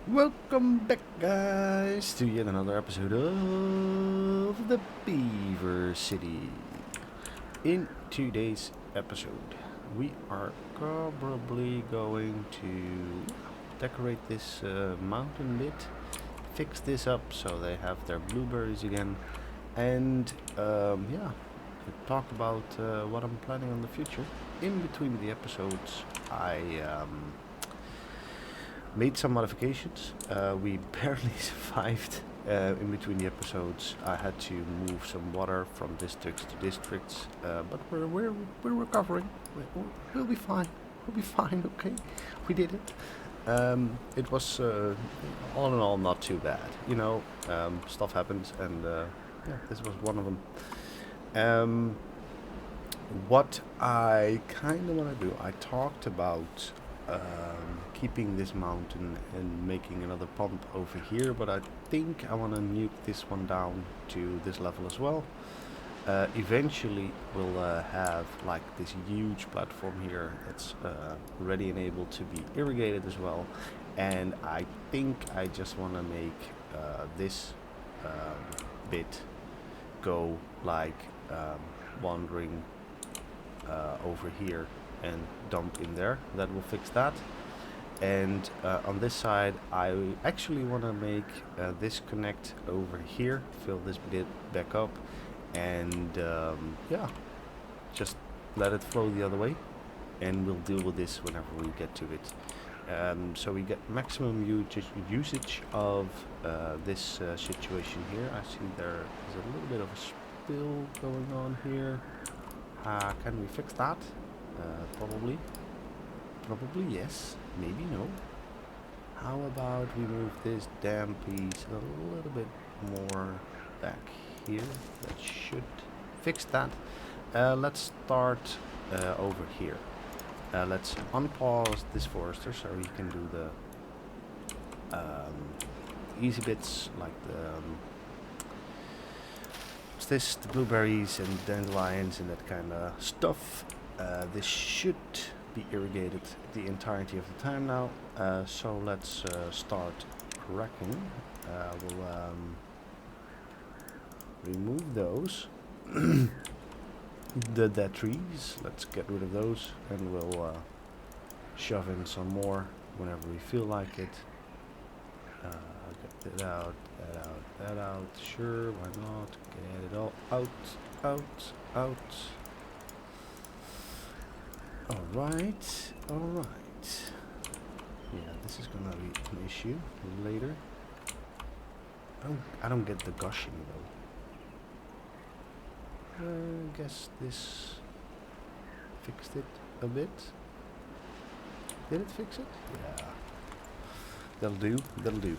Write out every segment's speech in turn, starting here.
Welcome back, guys, to yet another episode of the Beaver City. In today's episode, we are probably going to decorate this mountain bit, fix this up so they have their blueberries again, and yeah, talk about what I'm planning on the future. In between the episodes, I made some modifications. We barely survived in between the episodes. I had to move some water from districts to districts, but we're recovering. We'll be fine. We'll be fine. Okay, we did it. It was all in all not too bad. You know, stuff happens, and yeah, this was one of them. What I kind of want to do, I talked about keeping this mountain and making another pump over here, but I think I want to nuke this one down to this level as well. Eventually we'll have like this huge platform here that's ready and able to be irrigated as well, and I think I just want to make this bit go like wandering over here and dump in there. That will fix that. And on this side I actually want to make this connect over here, fill this bit back up, and yeah, just let it flow the other way, and we'll deal with this whenever we get to it. So we get maximum usage of this situation here. I see there is a little bit of a spill going on here. Can we fix that? Probably. Probably yes. Maybe no. How about we move this damn piece a little bit more back here? That should fix that. Let's start over here. Let's unpause this forester so we can do the easy bits like the what's this? The blueberries and dandelions and that kind of stuff. This should be irrigated the entirety of the time now. So let's start cracking. We'll remove those. The dead trees, let's get rid of those, and we'll shove in some more whenever we feel like it. Get that out, that out, that out. Sure, why not? Get it all out, out, out. Alright, alright. Yeah, this is gonna be an issue later. I don't get the gushing though. I guess this fixed it a bit. Did it fix it? Yeah. That'll do, that'll do.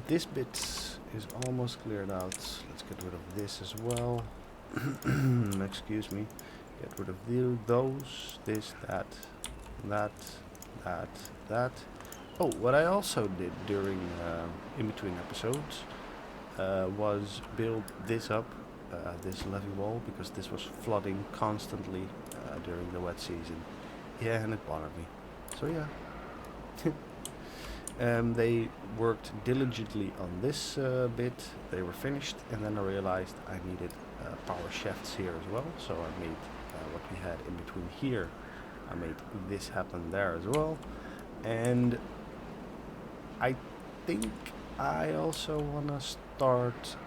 This bit is almost cleared out. Let's get rid of this as well. Excuse me. Get rid of those, this, that, that, that, that. Oh, what I also did during in between episodes was build this up, this levee wall, because this was flooding constantly during the wet season. Yeah, and it bothered me. So yeah. They worked diligently on this bit. They were finished, and then I realized I needed power shafts here as well. So I made what we had in between here. I made this happen there as well, and I think I also want to start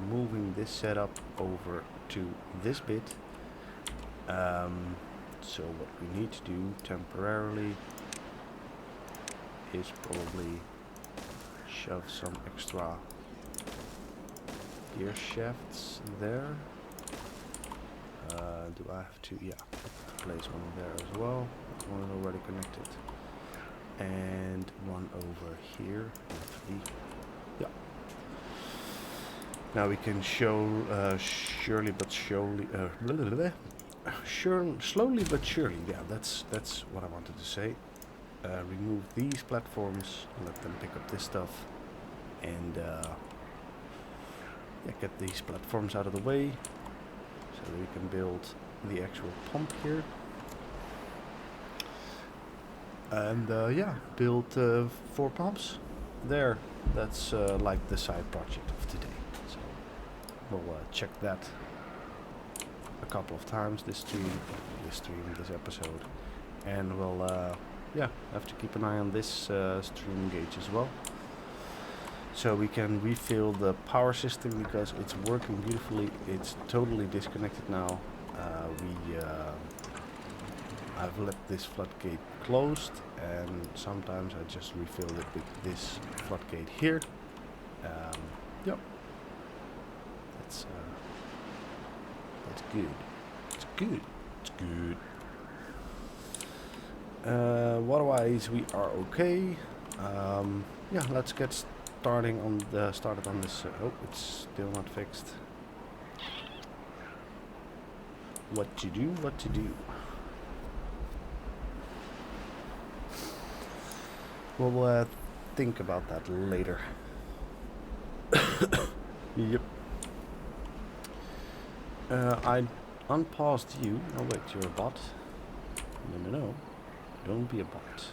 moving this setup over to this bit. So what we need to do temporarily is probably shove some extra gear shafts there. Do I have to? Yeah, place one there as well. One is already connected, and one over here. Yeah. Now we can show slowly but surely. Slowly but surely. Yeah, that's what I wanted to say. Remove these platforms, let them pick up this stuff, and yeah, get these platforms out of the way so that we can build the actual pump here. And yeah, build 4 pumps. There, that's like the side project of today. So we'll check that a couple of times this episode, and we'll yeah, have to keep an eye on this stream gauge as well, so we can refill the power system because it's working beautifully. It's totally disconnected now. I've left this floodgate closed, and sometimes I just refill it with this floodgate here. Yep, that's good. It's good. It's good. Otherwise, we are okay. Yeah, let's get started on this. Oh, it's still not fixed. What to do? What to do? We'll think about that later. Yep. I unpaused you. Oh wait, you're a bot. No. Don't be a bot.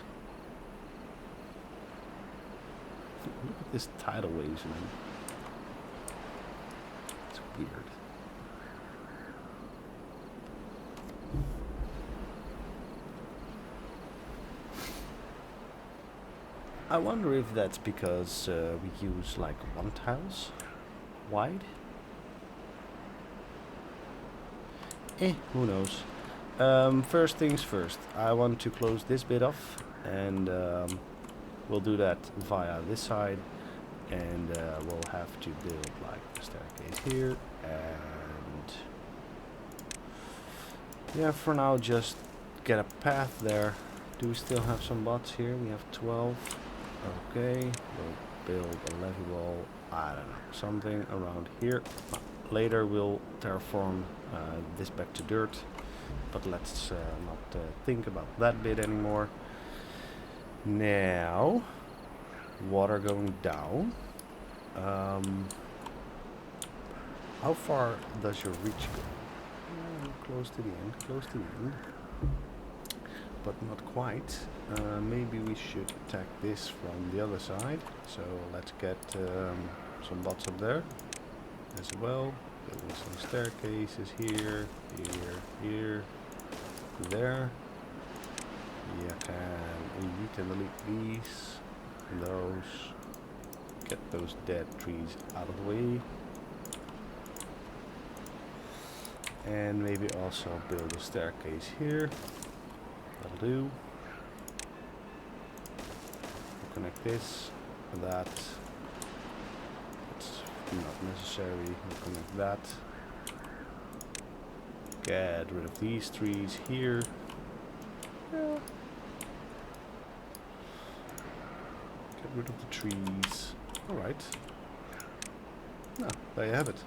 Look at this tidal waves, man. It's weird. I wonder if that's because we use like 1 tiles wide. Who knows? First things first, I want to close this bit off, and we'll do that via this side, and we'll have to build like a staircase here, and yeah, for now just get a path there. Do we still have some bots here? We have 12. Okay, we'll build a levee wall, I don't know, something around here. Later we'll terraform this back to dirt, but let's not think about that bit anymore. Now, water going down. How far does your reach go? Close to the end, but not quite. Maybe we should attack this from the other side. So let's get some bots up there as well. Building some staircases here, there. You can elite and delete these, those. Get those dead trees out of the way. And maybe also build a staircase here. That'll do. We'll connect this with that. It's not necessary. We'll connect that. Get rid of these trees here. Yeah. Get rid of the trees. Alright. Now, there you have it.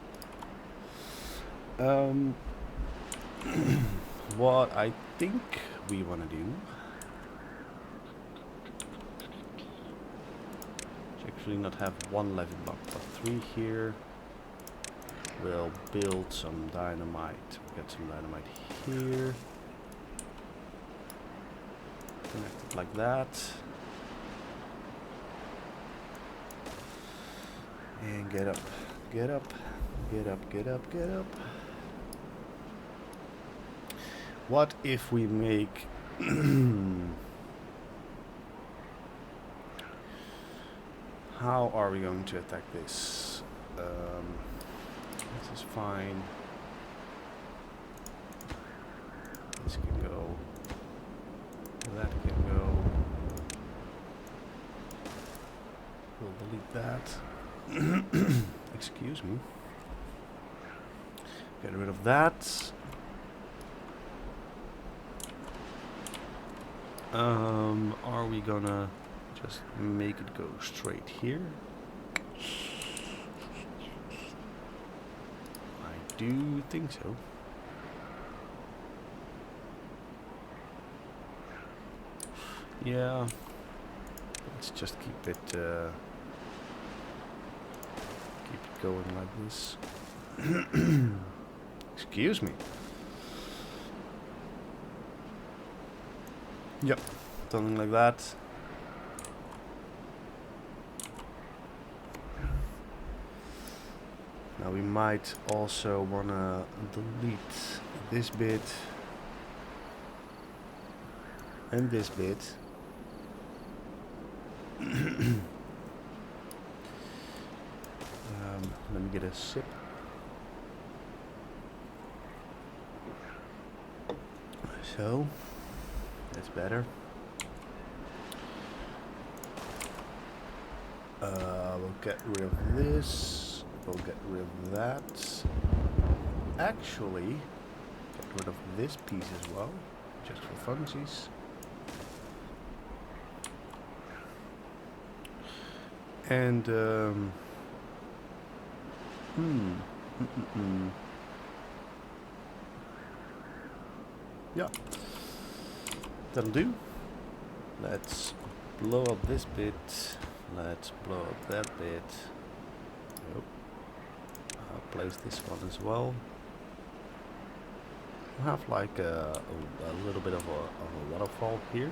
What I think we want to do is actually not have 1 levee block, but 3 here. We'll build some dynamite. We'll get some dynamite here. Connect it like that. And get up, get up, get up, get up, get up. What if we make how are we going to attack this? This is fine. This can go. That can go. We'll delete that. Excuse me. Get rid of that. Are we gonna just make it go straight here? I do think so. Yeah. Let's just keep it going like this. Excuse me. Yep. something like that. Now we might also wanna delete this bit and this bit. Let me get a sip. So that's better. We'll get rid of this. We'll get rid of that. Actually, get rid of this piece as well, just for funsies. And yeah, that'll do. Let's blow up this bit. Let's blow up that bit. Nope. I'll place this one as well. We'll have like a little bit of a waterfall here.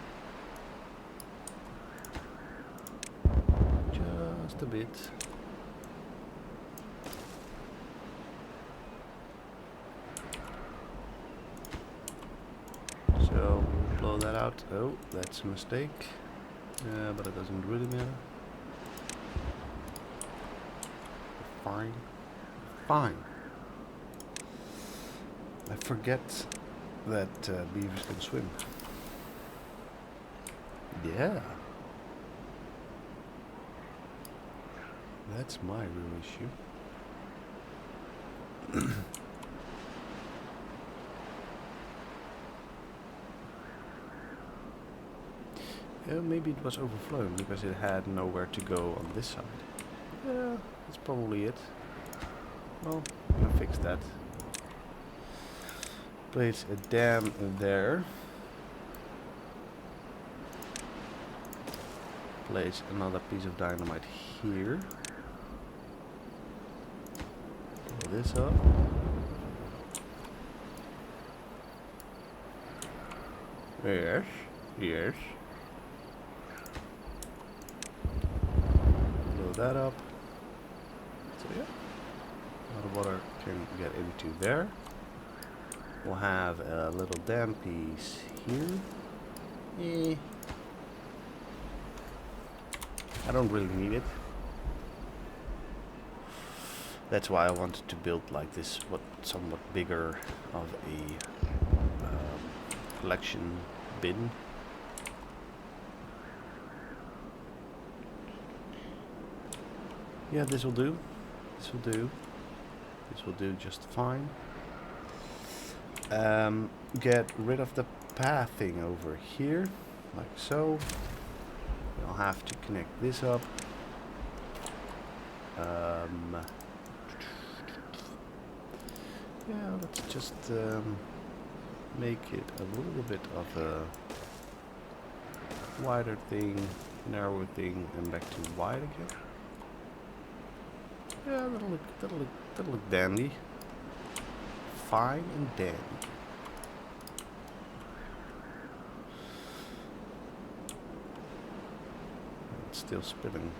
Just a bit. So blow that out. Oh, that's a mistake. Yeah, but it doesn't really matter. Fine. Fine. I forget that beavers can swim. Yeah. That's my real issue. Maybe it was overflowing because it had nowhere to go on this side. Yeah, that's probably it. Well, I'm gonna fix that. Place a dam there. Place another piece of dynamite here. Blow this up. Yes, yes. Blow that up. So yeah, a lot of water can get into there. We'll have a little dam piece here. I don't really need it. That's why I wanted to build like this, somewhat bigger of a collection bin. Yeah, this will do. This will do. This will do just fine. Get rid of the pathing over here, like so. I'll have to connect this up. Yeah, let's just make it a little bit of a wider thing, narrower thing, and back to wide again. Yeah, that'll look dandy. Fine and dandy. It's still spinning.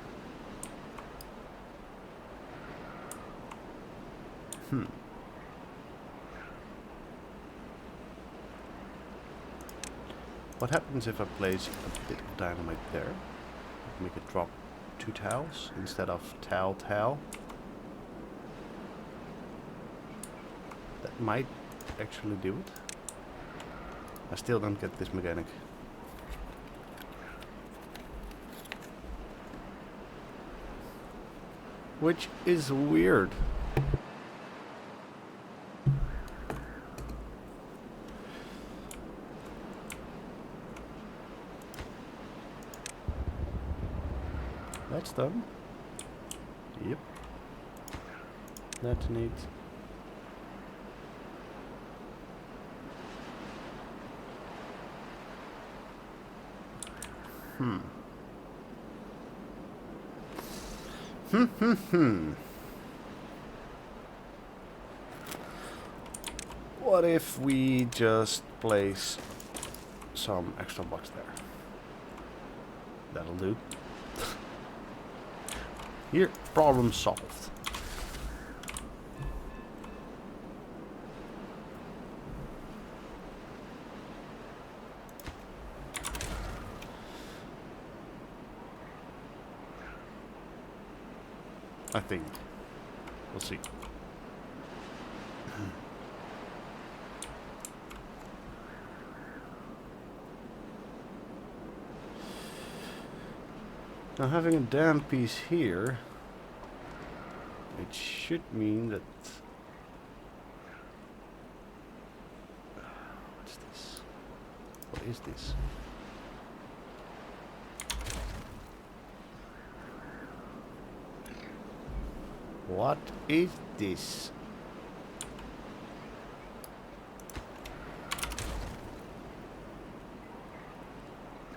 What happens if I place a bit of dynamite there? Make it drop 2 tiles instead of tile. That might actually do it. I still don't get this mechanic. Which is weird. That's done. Yep. That's neat. What if we just place some extra blocks there? That'll do. Here, problem solved. I think. We'll see. Now having a damn piece here, it should mean that... What's this? What is this? What is this?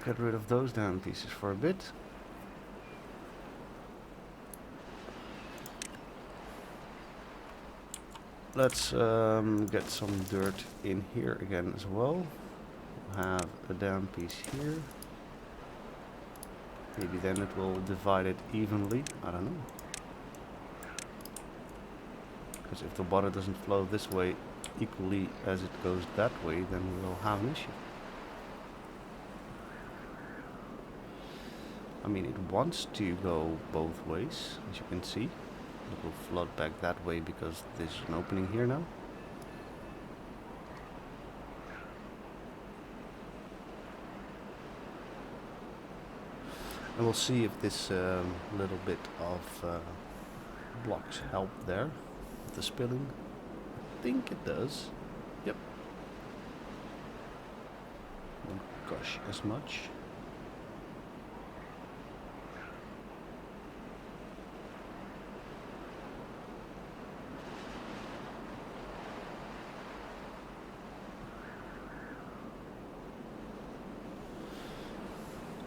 Get rid of those damn pieces for a bit. Let's get some dirt in here again as well. We'll have a damn piece here. Maybe then it will divide it evenly. I don't know. Because if the water doesn't flow this way equally as it goes that way, then we'll have an issue. I mean, it wants to go both ways, as you can see. It will flood back that way because there's an opening here now. And we'll see if this little bit of blocks help there with the spilling. I think it does. Yep. Won't gush as much.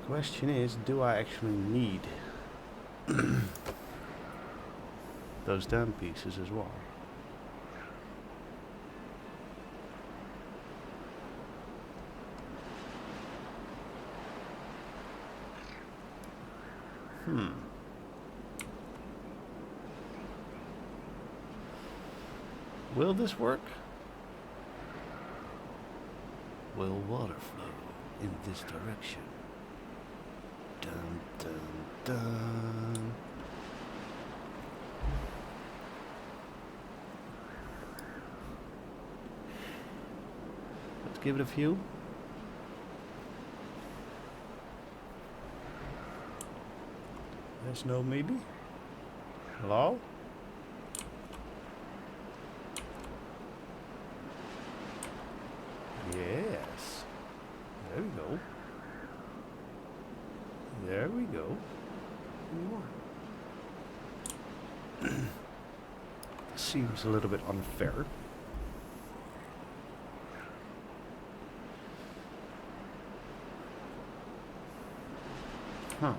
Question is, do I actually need those damn pieces as well? Will this work? Will water flow in this direction? Dun, dun, dun. Let's give it a few. There's no maybe. Hello? Yes. There we go. There we go. More. Seems a little bit unfair. Huh.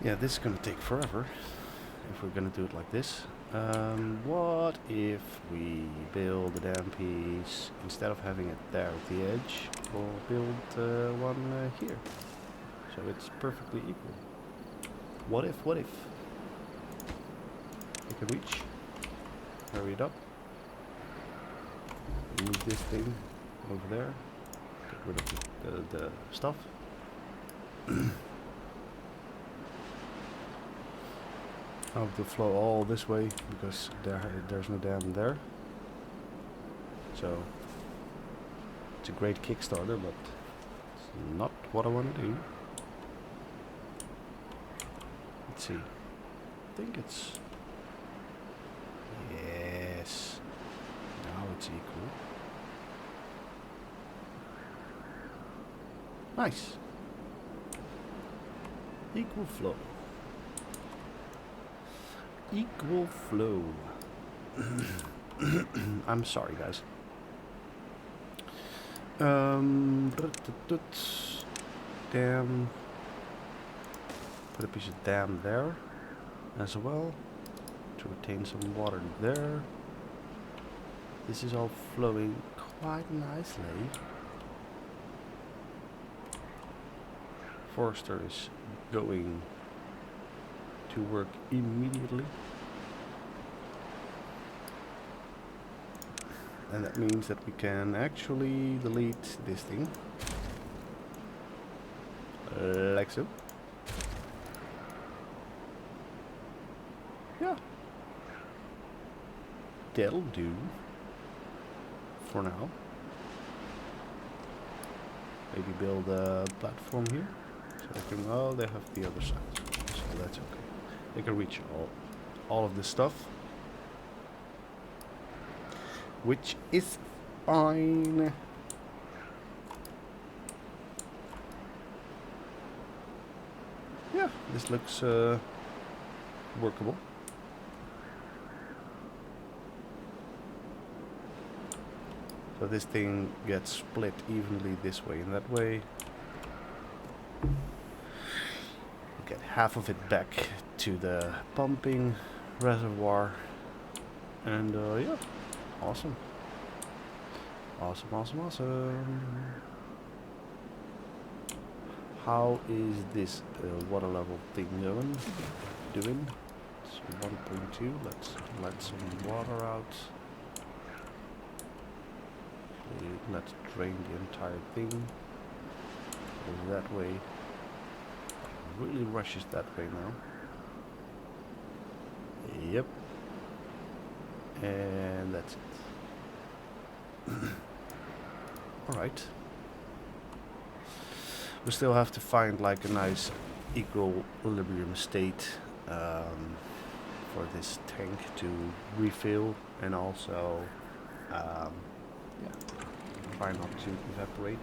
Yeah, this is gonna take forever if we're gonna do it like this. What if we build a damn piece, instead of having it there at the edge, we'll build one here. So it's perfectly equal. What if? Take a reach. Hurry it up. Move this thing over there. Get rid of the stuff. I have to flow all this way because there's no dam there. So it's a great Kickstarter, but it's not what I want to do. Let's see. I think it's... Yes. Now it's equal. Nice. Equal flow. Equal flow. I'm sorry, guys. Dam. Put a piece of dam there as well. to retain some water there. This is all flowing quite nicely. Forester is going to work immediately. And that means that we can actually delete this thing. Like so. Yeah. That'll do. For now. Maybe build a platform here. So they can, oh, they have the other side. So that's okay. They can reach all of this stuff. Which is fine. Yeah, this looks workable. So this thing gets split evenly this way and that way. Get half of it back to the pumping reservoir. And yeah, awesome. Awesome, awesome, awesome. How is this water level thing doing? It's 1.2. Let's let some water out. Let's drain the entire thing. That way. Really rushes that way now. Yep. And that's it. Alright. We still have to find like a nice equilibrium state for this tank to refill, and also yeah, try not to evaporate.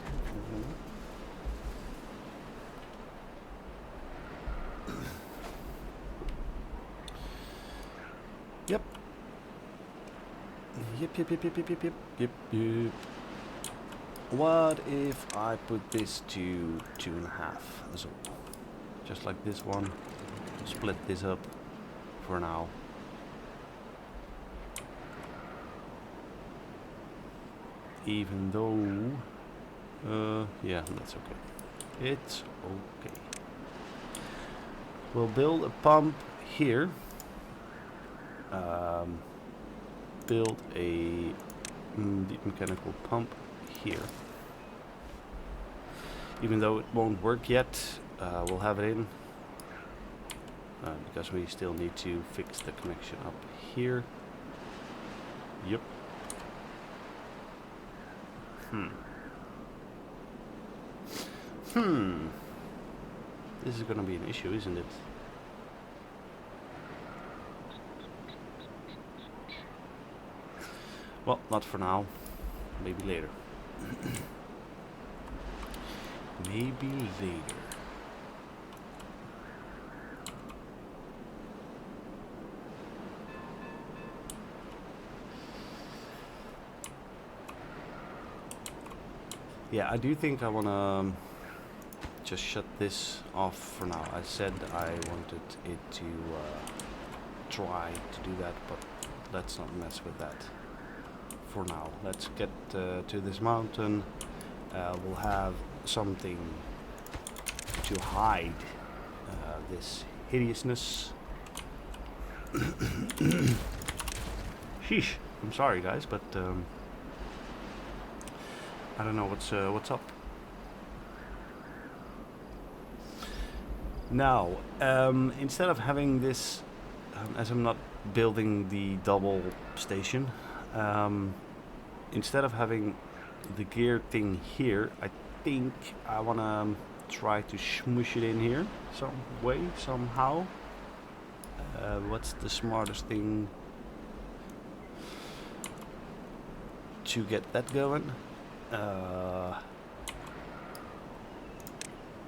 Yep. Yep. What if I put this to 2.5 as well? Just like this one. Split this up for now. Even though, yeah, that's okay. It's okay. We'll build a pump here. Build a deep mechanical pump here. Even though it won't work yet, we'll have it in. Because we still need to fix the connection up here. Yep. This is gonna be an issue, isn't it? Well, not for now. Maybe later. Maybe later. Yeah, I do think I wanna just shut this off for now. I said I wanted it to try to do that, but let's not mess with that for now. Let's get to this mountain. We'll have something to hide this hideousness. Sheesh. I'm sorry, guys, but I don't know what's up. Now, instead of having this, as I'm not building the double station, instead of having the gear thing here, I think I wanna try to smoosh it in here some way, somehow. What's the smartest thing to get that going?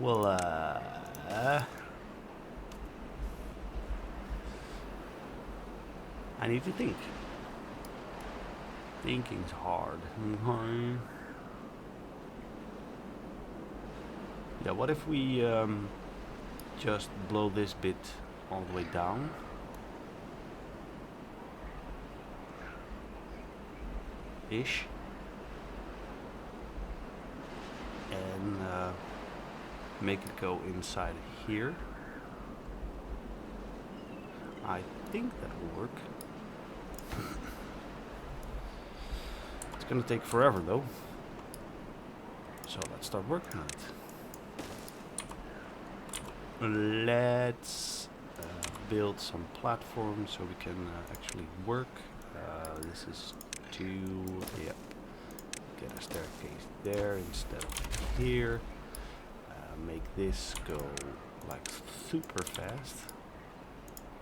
Well, I need to think. Thinking's hard. Yeah, what if we just blow this bit all the way down? ish, and make it go inside here. I think that will work. It's gonna take forever though, so let's start working on it. Let's build some platforms so we can actually work. This is 2, yep. Get a staircase there instead of here. Make this go like super fast.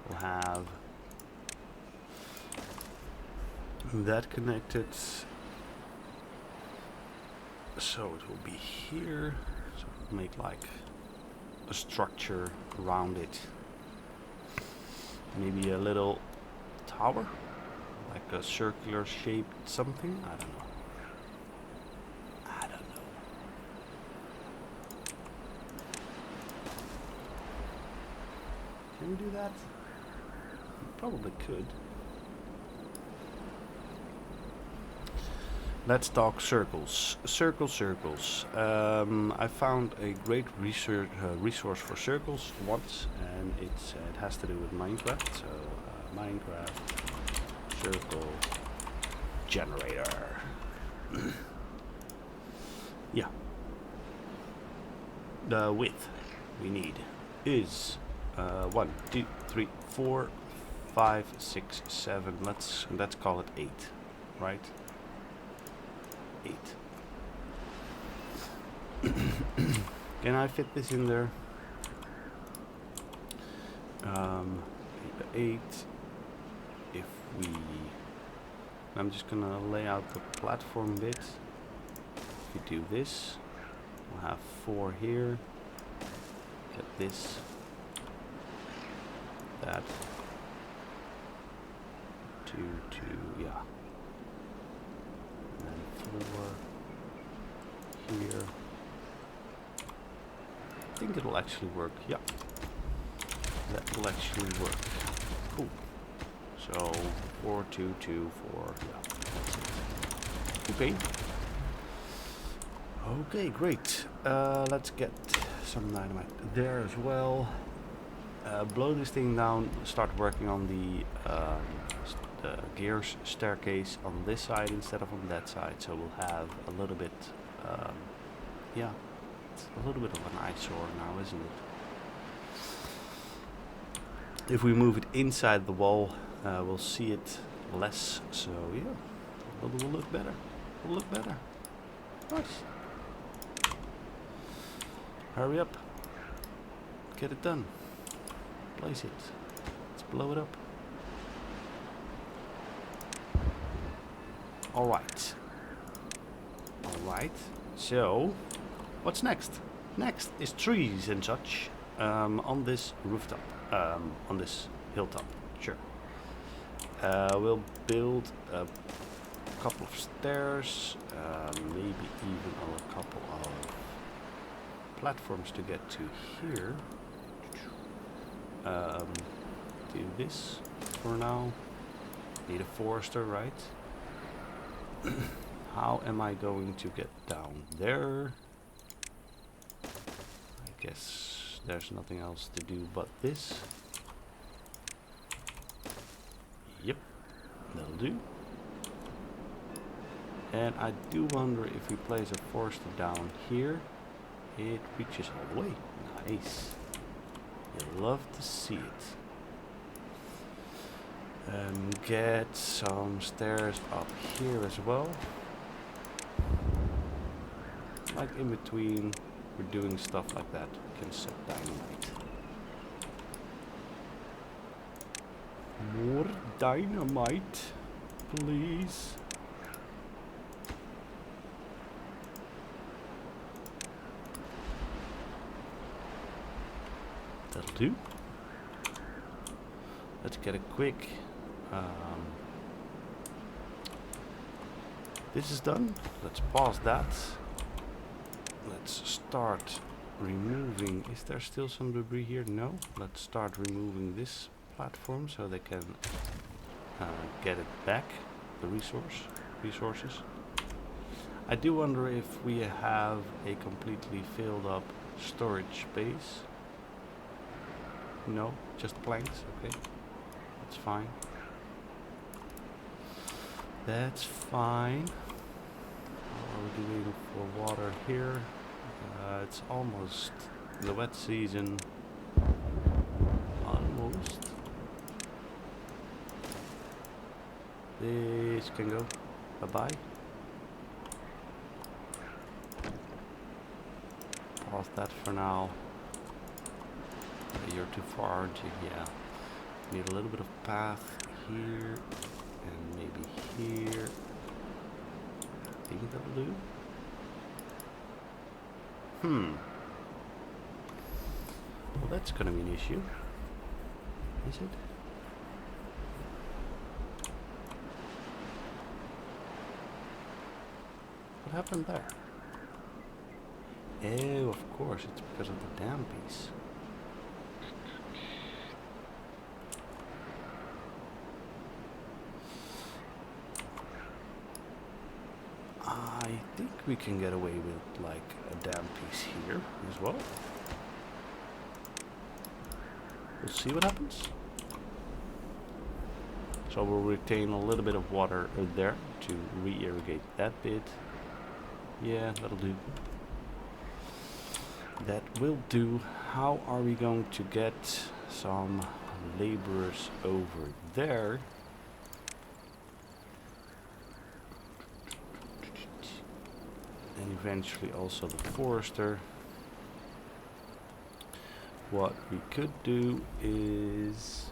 We'll have that connected, so it will be here. So we'll make like a structure around it. Maybe a little tower, like a circular shaped something. I don't know. Can we do that? Probably could. Let's talk circles. Circles. I found a great resource for circles once, and it has to do with Minecraft. So Minecraft circle generator. Yeah. The width we need is 1, 2, 3, 4, 5, 6, 7. Let's call it 8, right? 8. Can I fit this in there? 8. If we, I'm just gonna lay out the platform bit. If we do this, we'll have 4 here. Get this. That 2, 2, yeah, and then 4 here. I think it'll actually work. Yeah, that will actually work. Cool. So 4, 2, 2, 4. Yeah, that's it. Okay. Okay, great. Let's get some dynamite there as well. Blow this thing down, start working on the gears staircase on this side instead of on that side, so we'll have a little bit, yeah, it's a little bit of an eyesore now, isn't it? If we move it inside the wall, we'll see it less, so yeah, it will look better. Will look better. Nice. Hurry up. Get it done. Place it. Let's blow it up. Alright. Alright. So, what's next? Next is trees and such on this rooftop. On this hilltop. Sure. We'll build a couple of stairs. Maybe even a couple of platforms to get to here. Do this for now. Need a forester, right? How am I going to get down there? I guess there's nothing else to do but this. Yep, that'll do. And I do wonder if we place a forester down here, it reaches all the way. Nice. You'll love to see it. Get some stairs up here as well. Like in between, we're doing stuff like that. We can set dynamite. More dynamite, please. That'll do. Let's get a quick. This is done. Let's pause that. Let's start removing. Is there still some debris here? No. Let's start removing this platform so they can get it back, the resource. resources. I do wonder if we have a completely filled up storage space. No, just planks. Okay, that's fine. That's fine. How are we doing for water here? It's almost the wet season. Almost. This can go. Bye-bye. Pause that for now. You're too far, aren't you? Yeah. Need a little bit of path here. And maybe here. I think that'll do. Well, that's gonna be an issue. Is it? What happened there? Oh, of course, it's because of the dam piece. I think we can get away with like a dam piece here as well. We'll see what happens. So we'll retain a little bit of water there to re-irrigate that bit. Yeah, that'll do. That will do. How are we going to get some laborers over there? And eventually also the forester. What we could do is...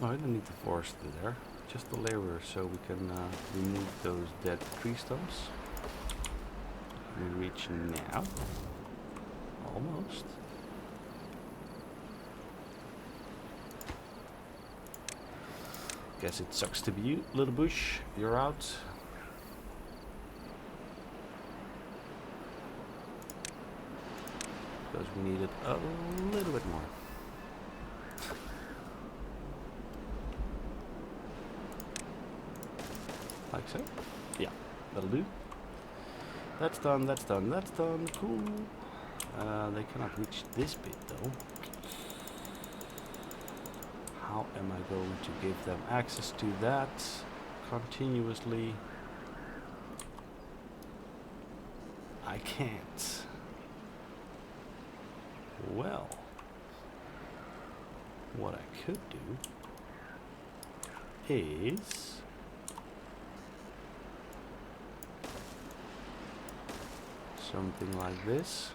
Oh, I don't need the forester there. Just the laborers, so we can remove those dead tree stumps. We reach now. Almost. Guess it sucks to be you, little bush. You're out. Because we needed a little bit more. Like so. Yeah, that'll do. That's done, that's done, that's done. Cool. They cannot reach this bit though. How am I going to give them access to that continuously? I can't. Well, what I could do is something like this.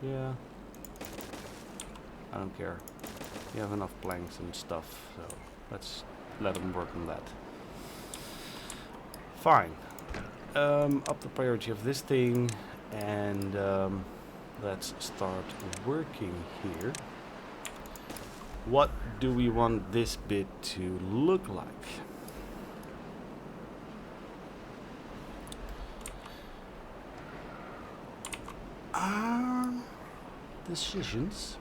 Yeah, I don't care. You have enough planks and stuff, so let's let them work on that. Fine. Up the priority of this thing, and let's start working here. What do we want this bit to look like? Decisions.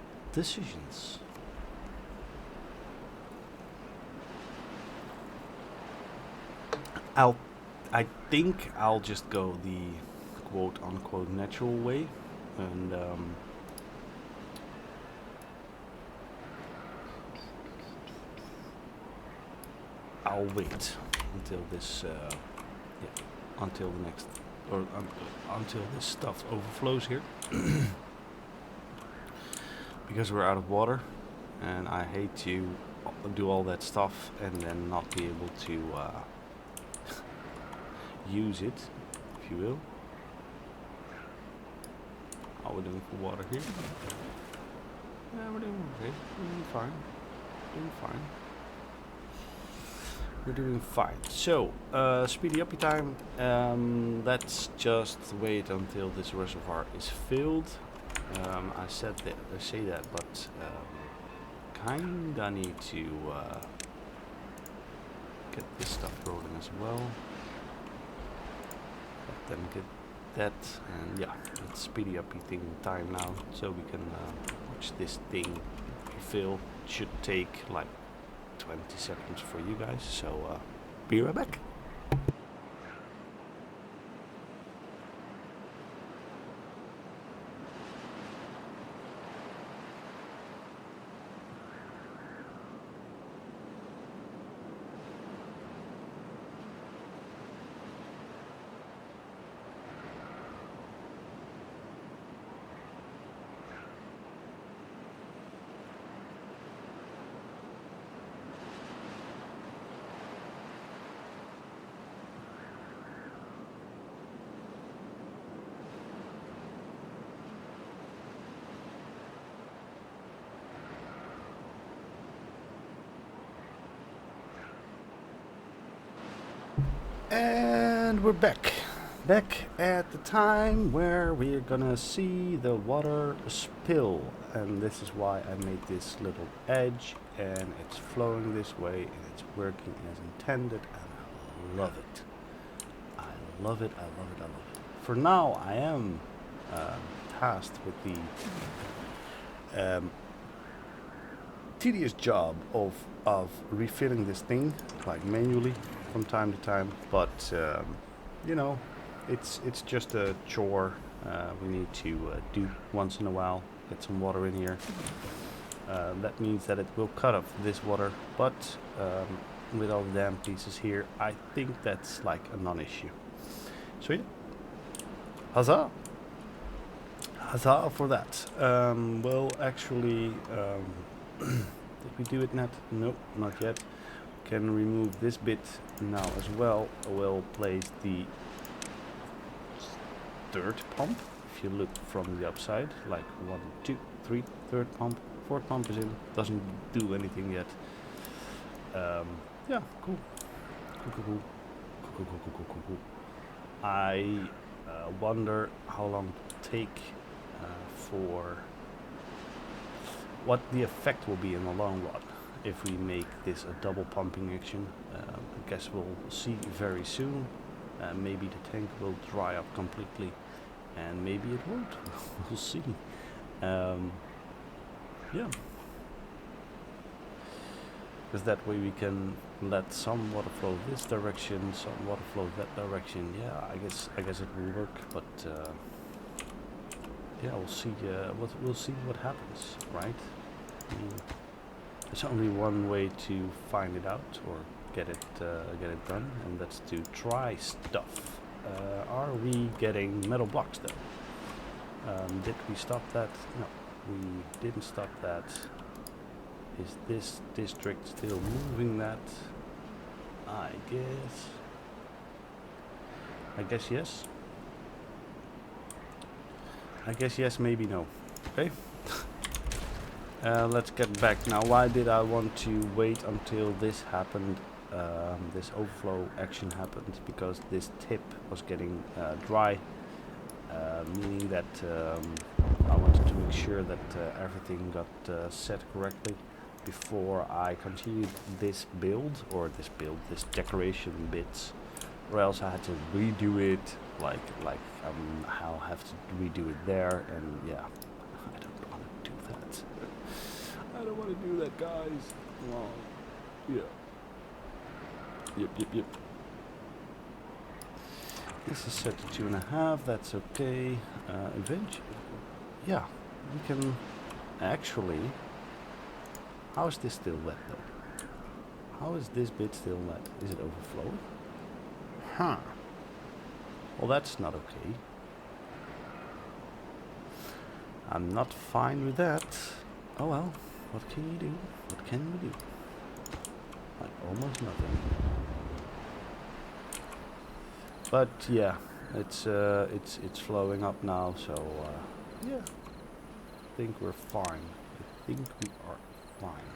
I think I'll just go the quote-unquote natural way, and I'll wait until this, until the next, or until this stuff overflows here, because we're out of water, and I hate to do all that stuff and then not be able to use it, if you will. How are we doing for water here? Yeah, we're doing okay. We're doing fine. We're doing fine. So, speedy uppy time. Let's just wait until this reservoir is filled. I say that, but kinda need to get this stuff rolling as well. Let them get that, and yeah, it's speedy uppy thing time now, so we can watch this thing refill. It should take like 20 seconds for you guys, so be right back. And we're back at the time where we're gonna see the water spill, and this is why I made this little edge, and it's flowing this way and it's working as intended, and I love it. I love it. For now I am tasked with the tedious job of refilling this thing, like manually from time to time, but you know, it's just a chore we need to do once in a while. Get some water in here. That means that it will cut off this water, but with all the damn pieces here, I think that's like a non-issue. So yeah, huzzah! Huzzah for that. Well, actually, did we do it net? Nope, not yet. Can remove this bit now as well. We'll place the third pump. If you look from the upside, like 1, 2, 3, third pump, fourth pump is in. Doesn't do anything yet. Yeah, cool. Cool. I wonder how long it will take for what the effect will be in the long run if we make this a double pumping action. I guess we'll see very soon. Maybe the tank will dry up completely, and maybe it won't. We'll see. Yeah, because that way we can let some water flow this direction, some water flow that direction. Yeah, I guess it will work, but yeah, we'll see. We'll see what happens, right? There's only one way to find it out or get it done, and that's to try stuff. Are we getting metal blocks though? Did we stop that? No, we didn't stop that. Is this district still moving that? I guess yes. I guess yes, maybe no. Okay. Let's get back now. Why did I want to wait until this happened? This overflow action happened because this tip was getting dry, meaning that I wanted to make sure that everything got set correctly before I continued this build, this decoration bits, or else I had to redo it. I'll have to redo it there, and yeah, I don't want to do that. I don't want to do that, guys. Well, yeah. Yep. This is set to 2.5. That's okay. Eventually, yeah, we can actually. How is this still wet though? How is this bit still wet? Is it overflowing? Huh. Well, that's not okay. I'm not fine with that. Oh well, what can you do? What can we do? Like almost nothing. But yeah, it's flowing up now, so yeah, I think we're fine. I think we are fine.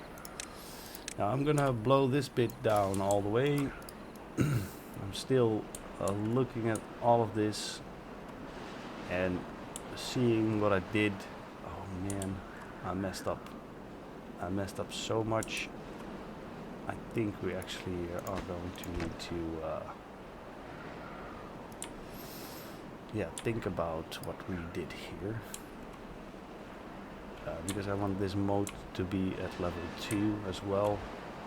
Now I'm gonna blow this bit down all the way. I'm still looking at all of this and seeing what I did. Oh man, I messed up. I messed up so much. I think we actually are going to need to yeah, think about what we did here. Because I want this mode to be at level 2 as well.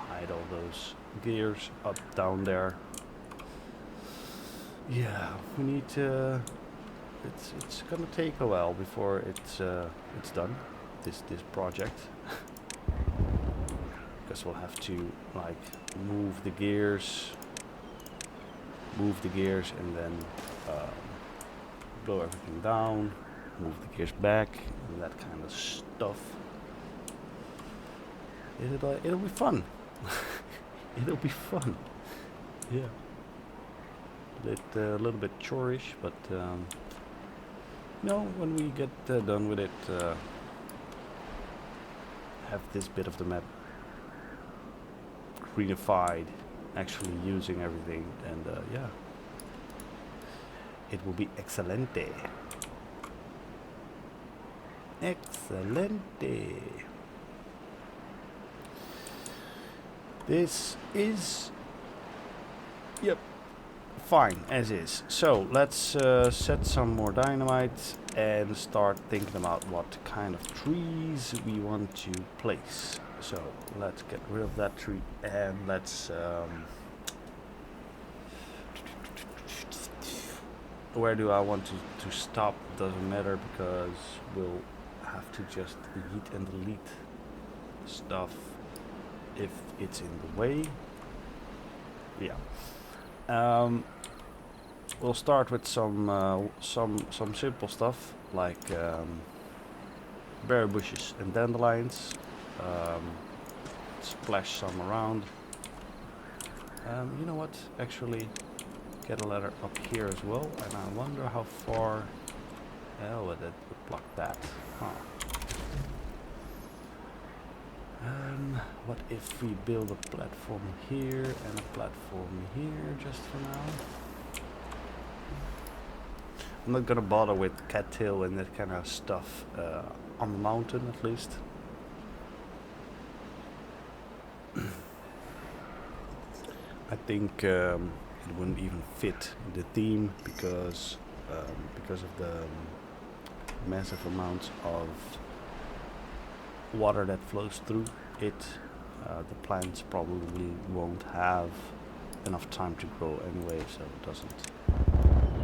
hide all those gears up down there. Yeah, we need to. It's gonna take a while before it's done. This project, because we'll have to like move the gears, and then blow everything down, move the gears back, and that kind of stuff. It'll be fun. It'll be fun. Yeah. A little bit chore-ish, but you know, when we get done with it, have this bit of the map greenified, actually using everything, and yeah, it will be excelente. Excelente. This is, yep, fine as is. So let's set some more dynamite and start thinking about what kind of trees we want to place. So let's get rid of that tree and let's where do I want to stop? Doesn't matter, because we'll have to just delete and delete stuff if it's in the way. Yeah. We'll start with some simple stuff like berry bushes and dandelions. Splash some around. You know what? Actually, get a ladder up here as well, and I wonder how far. Oh, that would block that. Huh. What if we build a platform here and a platform here just for now? I'm not gonna bother with cattail and that kind of stuff on the mountain, at least. I think it wouldn't even fit the theme because of the massive amounts of water that flows through it. The plants probably won't have enough time to grow anyway, so it doesn't,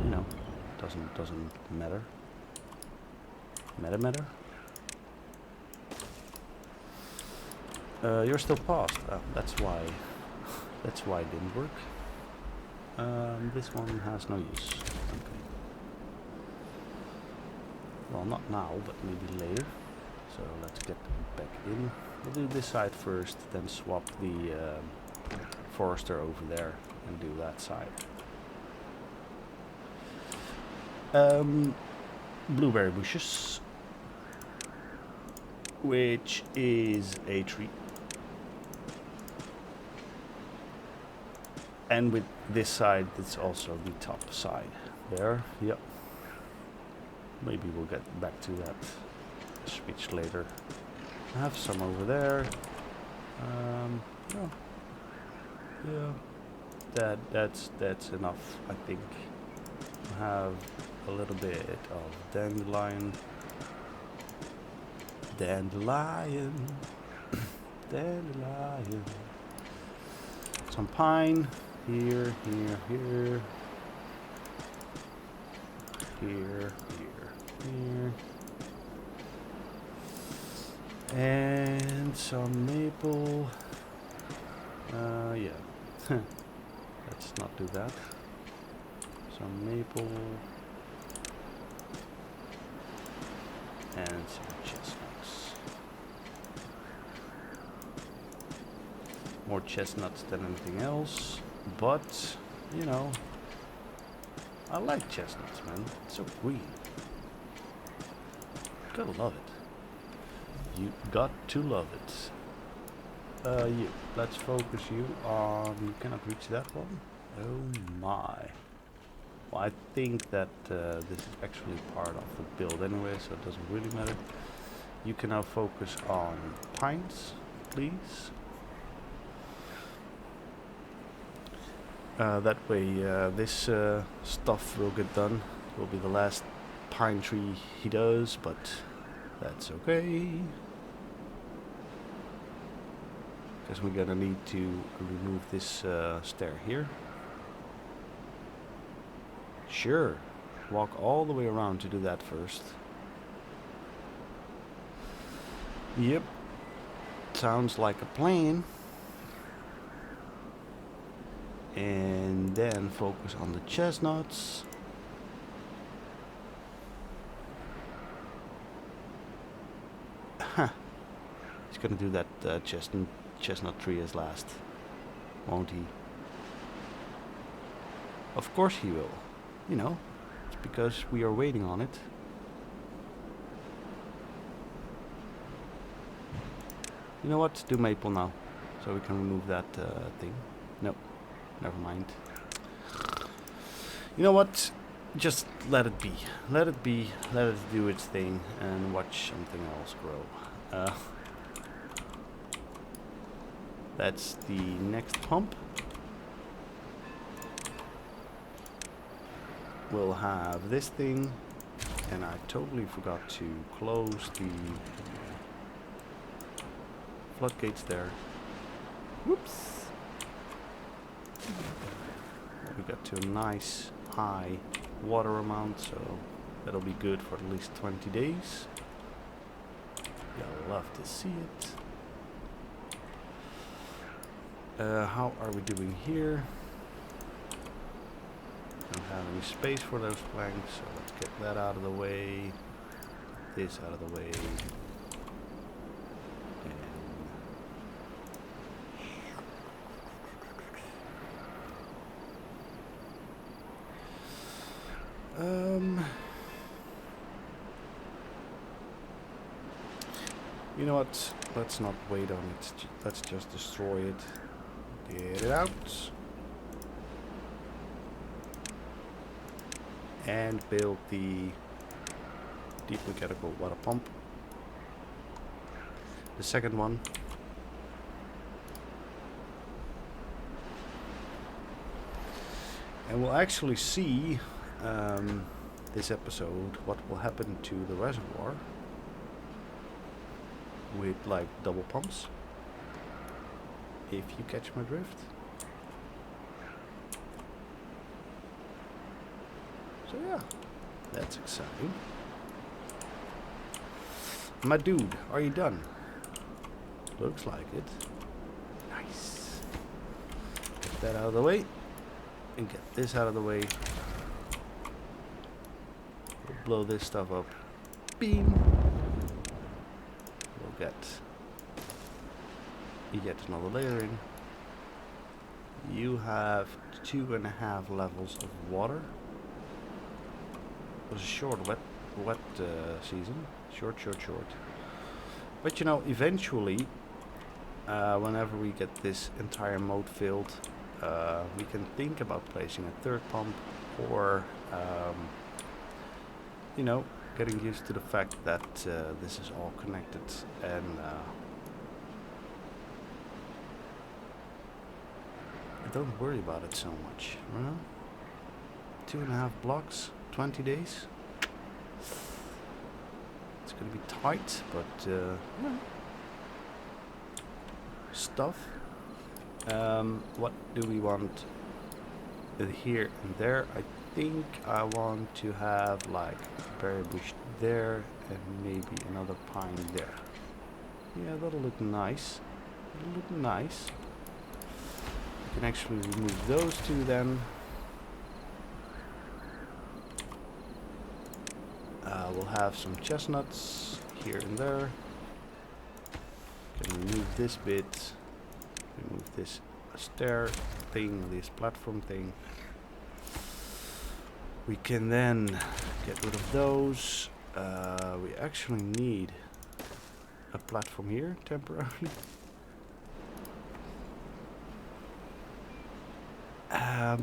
you know, doesn't matter. Matter? You're still paused. That's why it didn't work. This one has no use. Okay. Well, not now, but maybe later. So let's get back in. We'll do this side first, then swap the forester over there and do that side. Blueberry bushes, which is a tree. And with this side, it's also the top side. There, yep. Maybe we'll get back to that switch later. I have some over there. Yeah, that's enough, I think. I have a little bit of dandelion. Dandelion. Some pine. Here. And some maple. Yeah. Let's not do that. Some maple. And some chestnuts. More chestnuts than anything else. But, you know, I like chestnuts, man. It's so green. Gotta love it. You got to love it. Let's focus you on... You cannot reach that one? Oh my. Well, I think that this is actually part of the build anyway, so it doesn't really matter. You can now focus on pines, please. That way this stuff will get done. It will be the last pine tree he does, but that's okay. because we're gonna need to remove this stair here. Sure, walk all the way around to do that first. Yep, sounds like a plan. And then focus on the chestnuts. Huh. He's gonna do that chestnut tree as last, won't he? Of course he will. You know, it's because we are waiting on it. You know what? Do maple now, so we can remove that thing. No, never mind. You know what? Just let it be. Let it be. Let it do its thing and watch something else grow. That's the next pump. We'll have this thing, and I totally forgot to close the floodgates there. Whoops. We got to a nice high water amount, so that'll be good for at least 20 days. You'll love to see it. How are we doing here? Don't have any space for those planks, so let's get that out of the way. This out of the way. You know what? Let's not wait on it. Let's just destroy it. Get it out. And build the deep mechanical water pump. The second one. And we'll actually see this episode what will happen to the reservoir with like double pumps, if you catch my drift. So yeah, that's exciting. My dude, are you done? Looks like it. Nice. Get that out of the way and get this out of the way. We'll blow this stuff up. Beam. You get another layer in. You have 2.5 levels of water. It was a short wet season. Short. But you know, eventually, whenever we get this entire mode filled, we can think about placing a third pump, or you know, getting used to the fact that this is all connected, and don't worry about it so much, you know? 2.5 blocks, 20 days. It's gonna be tight, but yeah. Stuff. What do we want here and there? I think I want to have like a berry bush there and maybe another pine there. Yeah, that'll look nice. It'll look nice. You can actually remove those two then. We'll have some chestnuts here and there. Can remove this bit. Remove this stair thing, this platform thing. We can then get rid of those. We actually need a platform here temporarily.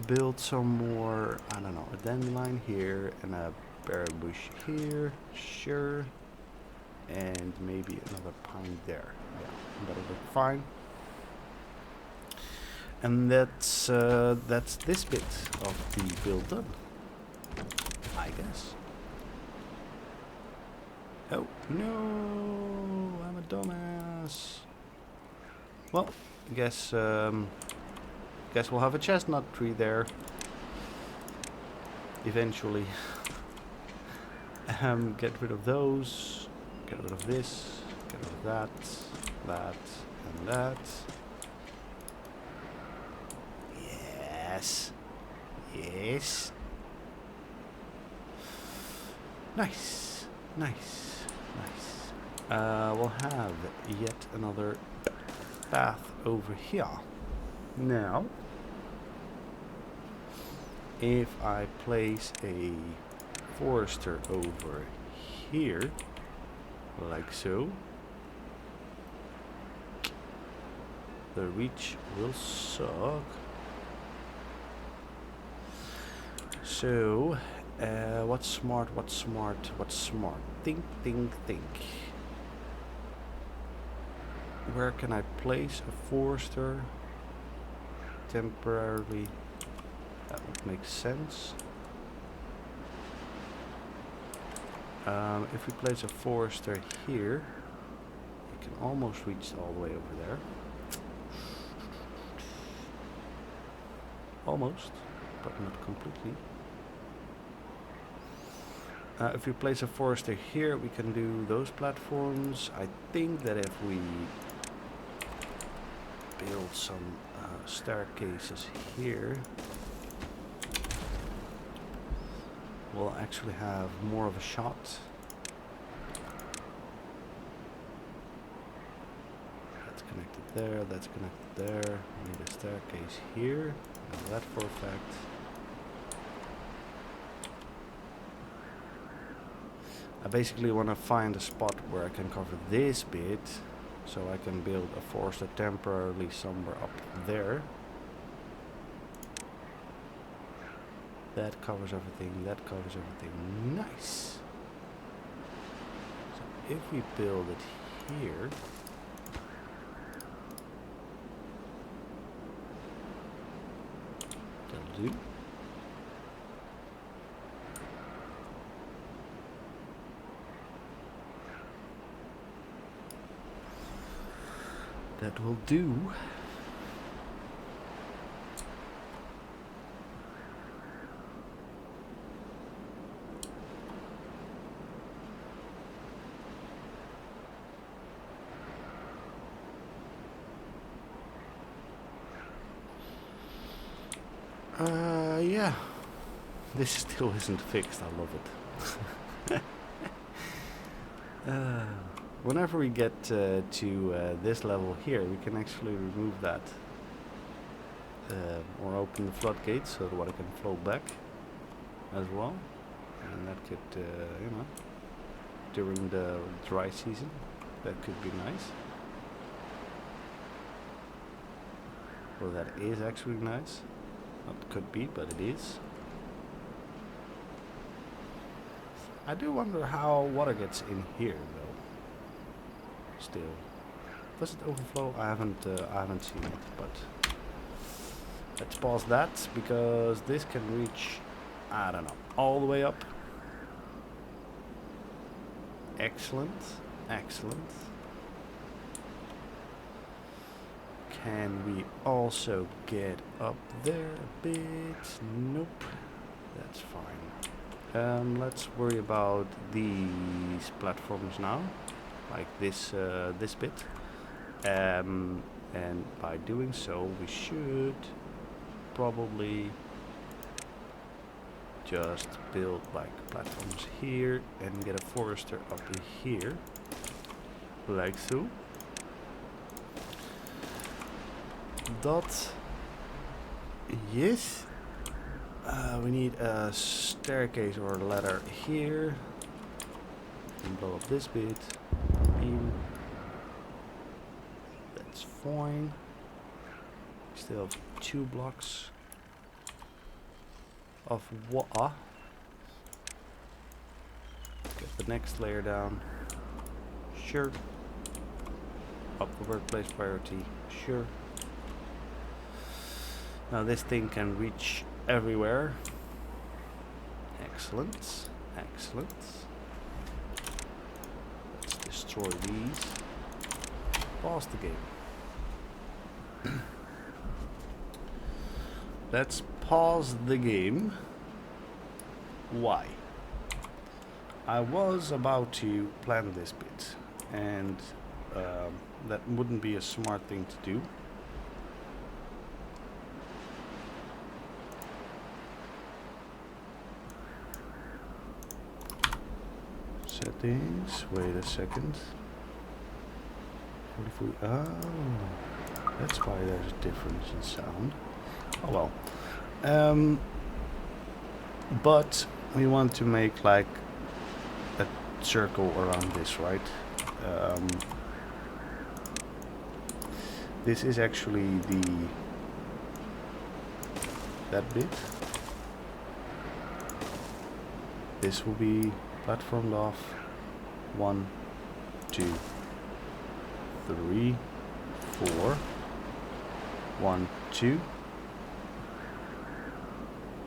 Build some more, I don't know, a dandelion here and a berry bush here, sure, and maybe another pine there. Yeah, that'll look fine. And that's this bit of the build done, I guess. Oh no, I'm a dumbass. Well, guess we'll have a chestnut tree there eventually. Get rid of those. Get rid of this. Get rid of that. That and that. Yes. Yes. Nice. Nice. Nice. We'll have yet another path over here. Now, if I place a forester over here, like so, the reach will suck. So, what's smart, what's smart, what's smart? Think, think, think. Where can I place a forester temporarily? That would make sense. If we place a forester here, we can almost reach all the way over there. Almost, but not completely. If we place a forester here, we can do those platforms. I think that if we build some staircases here, we'll actually have more of a shot. That's connected there, that's connected there. We need a staircase here. Know that for a fact. I basically want to find a spot where I can cover this bit, so I can build a forester temporarily somewhere up there. That covers everything, that covers everything. Nice! So if we build it here, that'll do. That will do. Yeah. This still isn't fixed, I love it. Whenever we get to this level here, we can actually remove that. Or open the floodgates so the water can flow back as well. And that could, you know, during the dry season, that could be nice. Well, that is actually nice. Not could be, but it is. I do wonder how water gets in here, though. Still, does it overflow? I haven't seen it, but let's pause that because this can reach, I don't know, all the way up. Excellent, excellent. Can we also get up there a bit? Nope, that's fine. Let's worry about these platforms now, like this this bit. And by doing so, we should probably just build like platforms here and get a forester up in here, like so. Dot. Yes. We need a staircase or a ladder here. And blow up this bit. Beam. That's fine. Still have 2 blocks of water. Get the next layer down. Sure. Up the workplace priority. Sure. Now this thing can reach everywhere. Excellent. Excellent. Let's destroy these. Pause the game. Let's pause the game. Why? I was about to plan this bit, and that wouldn't be a smart thing to do. Settings, wait a second. 44, oh, that's why there's a difference in sound. Oh well. But we want to make like a circle around this, right? This is actually that bit. This will be platformed off. 1, 2, 3, 4. 1, 2.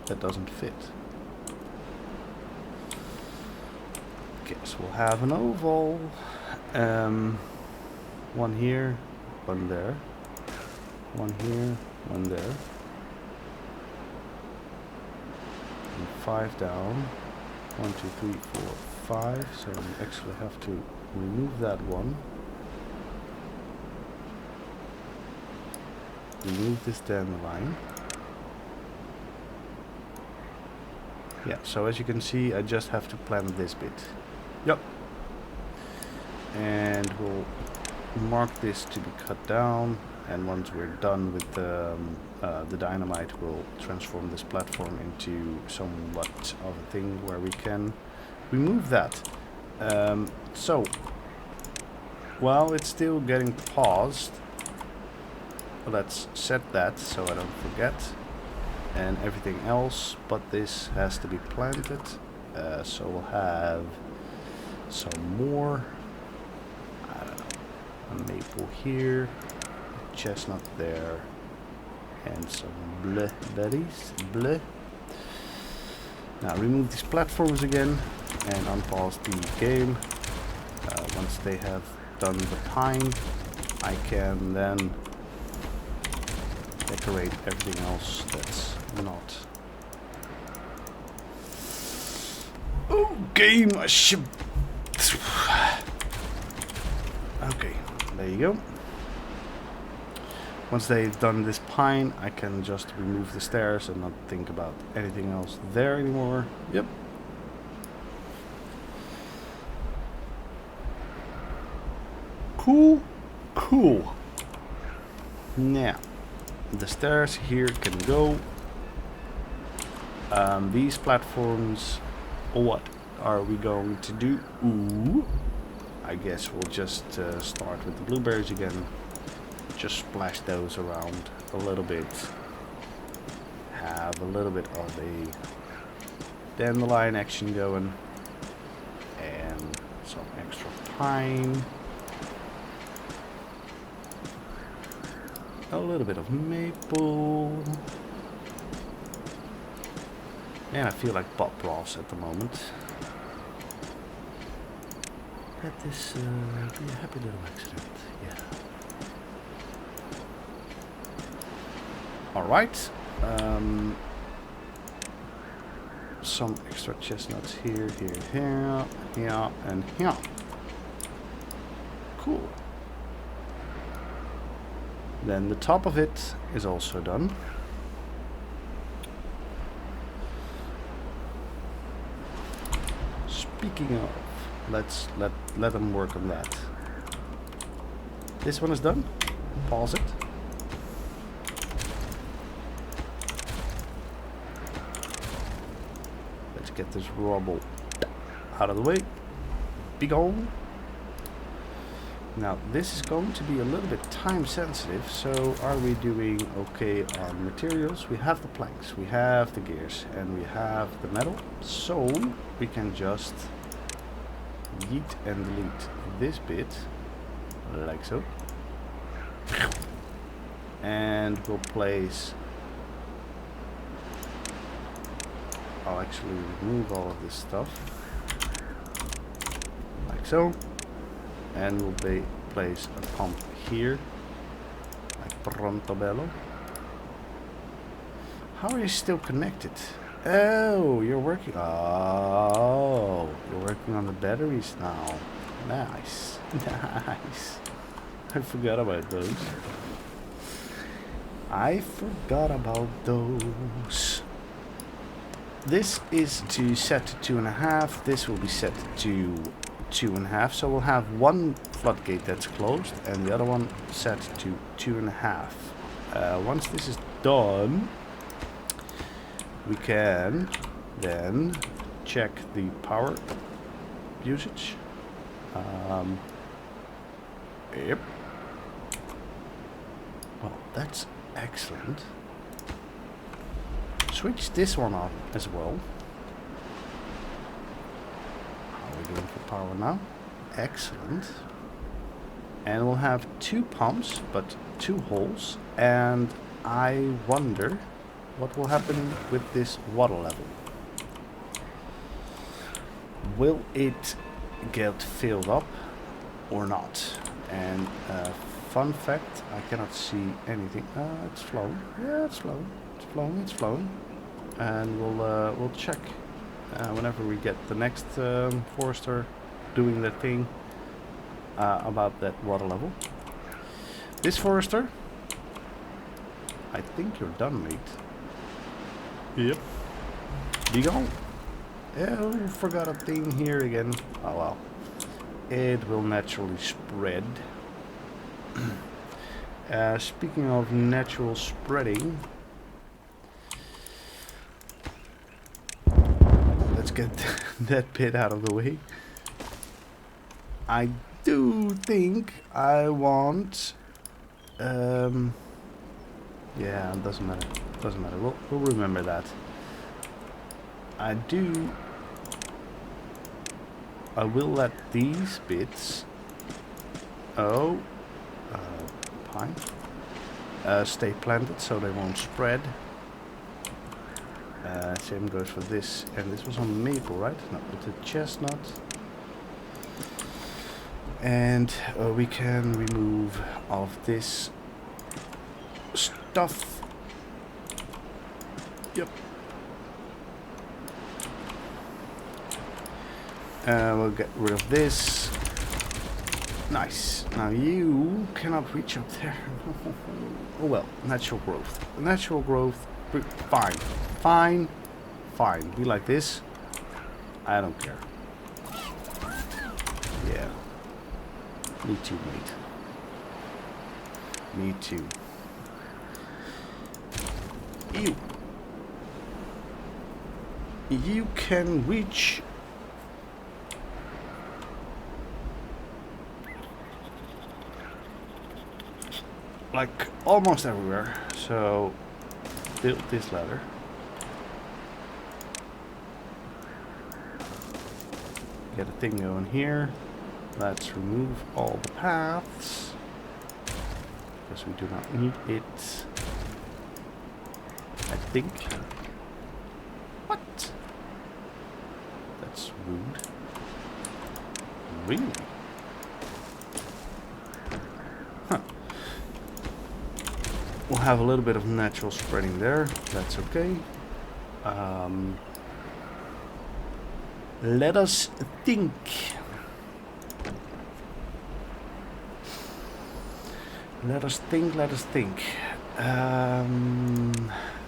That doesn't fit. Guess we'll have an oval. One here, one there. One here, one there. And 5 down. 1, 2, 3, 4, 5. So we actually have to remove that one. Remove this dandelion. Yeah, so as you can see, I just have to plan this bit. Yep. And we'll mark this to be cut down. And once we're done with the dynamite, we'll transform this platform into somewhat of a thing where we can remove that. So, while it's still getting paused, let's set that so I don't forget. And everything else but this has to be planted. So we'll have some more, I don't know, a maple here, a chestnut there, and some berries. Now remove these platforms again and unpause the game. Once they have done the pine, I can then decorate everything else that's not. Oh, game! I should. Okay, there you go. Once they've done this pine, I can just remove the stairs and not think about anything else there anymore. Yep. Cool, cool. Now, the stairs here can go. These platforms, what are we going to do? Ooh, I guess we'll just start with the blueberries again. Just splash those around a little bit. Have a little bit of a dandelion action going. And some extra pine. A little bit of maple. And I feel like Bob Ross at the moment. Let this be a happy little accident. Yeah. Alright. Some extra chestnuts here, here, and here. Cool. Then the top of it is also done. Speaking of, let's let them work on that. This one is done. Pause it. Let's get this rubble out of the way. Be gone. Now this is going to be a little bit time sensitive, so are we doing okay on materials? We have the planks, we have the gears, and we have the metal, so we can just yeet and delete this bit, like so. And we'll place, I'll actually remove all of this stuff, like so. And we'll place a pump here, like Pronto bello. How are you still connected? Oh, you're working. Oh, you're working on the batteries now. Nice. Nice. I forgot about those. I forgot about those. This is to set to 2.5. This will be set to 2.5. So we'll have one floodgate that's closed and the other one set to 2.5. Once this is done, we can then check the power usage. Yep. Well, that's excellent. Switch this one on as well. How are we doing for power now? Excellent. And we'll have 2 pumps, but 2 holes. And I wonder what will happen with this water level. Will it get filled up or not? And fun fact, I cannot see anything. It's flowing. Yeah, it's flowing. It's flowing. It's flowing. And we'll check whenever we get the next forester doing the thing about that water level. This forester, I think you're done, mate. Yep. Be gone. Oh, forgot a thing here again. Oh well. It will naturally spread. Speaking of natural spreading, let's get that bit out of the way. I do think I want... yeah, it doesn't matter. Doesn't matter. We'll remember that. I will let these bits... Oh... pine. Stay planted so they won't spread. Same goes for this. And this was on maple, right? No, it's a chestnut. And we can remove all of this stuff. Yep. We'll get rid of this. Nice. Now you cannot reach up there. Oh well, natural growth. Natural growth, fine. Fine. Fine. Be like this. I don't care. Yeah. Me too, mate. Me too. You can reach... like almost everywhere, so build this ladder. Get a thing going here. Let's remove all the paths because we do not need it. I think. What? That's rude. Really? We'll have a little bit of natural spreading there. That's okay. Let us think. Let us think. Let us think.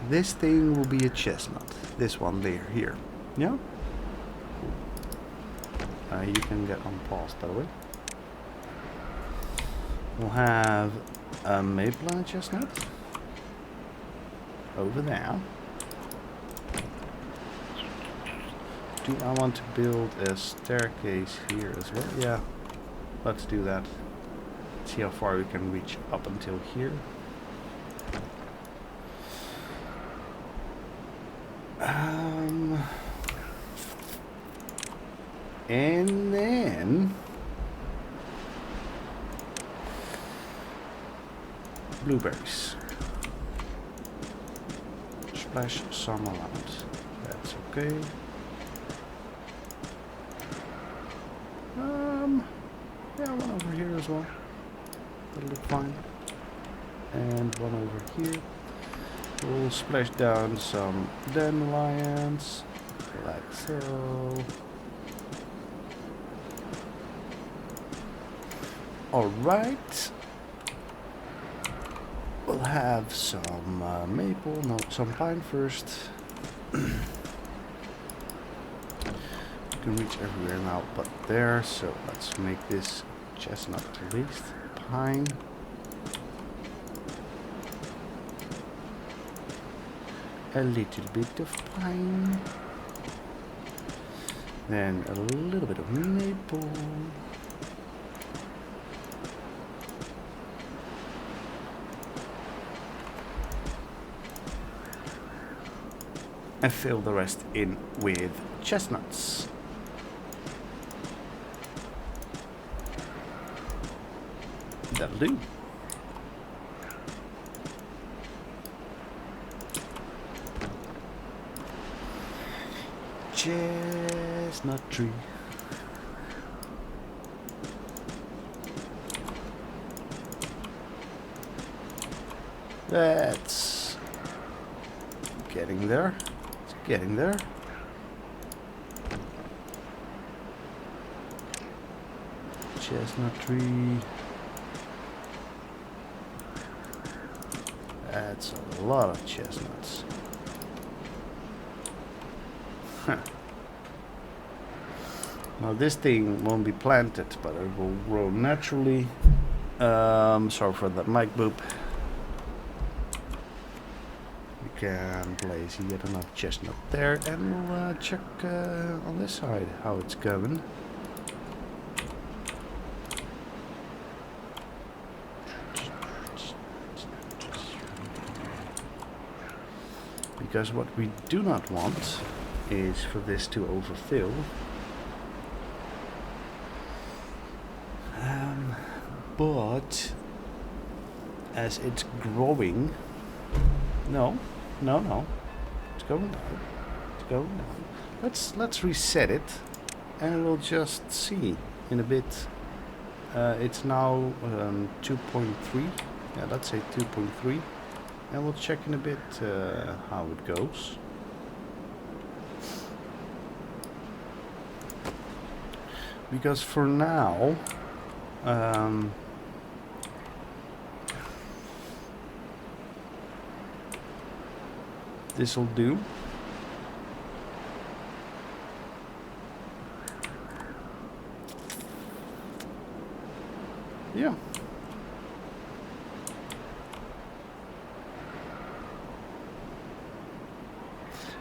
This thing will be a chestnut. This one there, here. Yeah? You can get on pause that way. We'll have a maple and a chestnut over there. Do I want to build a staircase here as well? Yeah, let's do that. See how far we can reach up until here. And then blueberries. Splash some around. That's okay. Yeah, one over here as well. That'll look fine. and one over here. We'll splash down some dandelions, like so. Alright. We'll have some maple, no, some pine first. You can reach everywhere now but there, so let's make this chestnut at least. Pine. A little bit of pine. Then a little bit of maple. And fill the rest in with chestnuts. That'll do. Chestnut tree. That's getting there. It's getting there. Chestnut tree. That's a lot of chestnuts. Huh. Now this thing won't be planted, but it will grow naturally. Sorry for that mic boop. We can place yet another chestnut there, and we'll check on this side how it's going. Because what we do not want is for this to overfill. But as it's growing, no, it's going down. It's going down. Let's reset it, and we'll just see in a bit. It's now 2.3. Yeah, let's say 2.3. And we'll check in a bit how it goes. Because for now, this'll do. Yeah.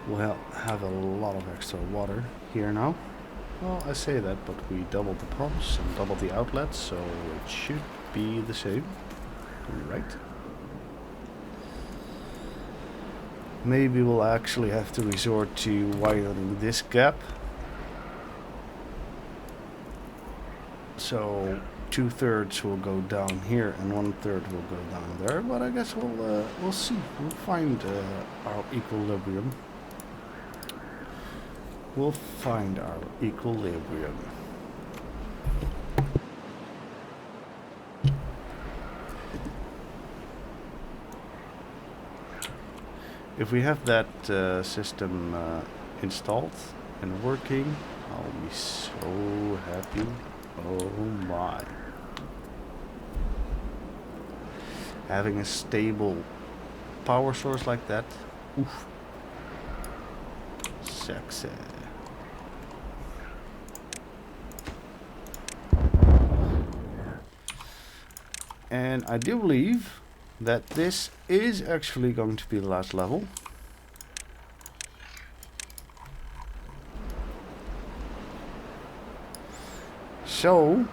We'll have a lot of extra water here now. Well, I say that, but we doubled the pumps and doubled the outlets, so it should be the same. Right? Maybe we'll actually have to resort to widening this gap. So 2/3 will go down here and 1/3 will go down there. But I guess we'll see. We'll find our equilibrium. We'll find our equilibrium. If we have that system installed and working, I'll be so happy. Oh my. Having a stable power source like that, oof. Sexy. And I do believe that this is actually going to be the last level. So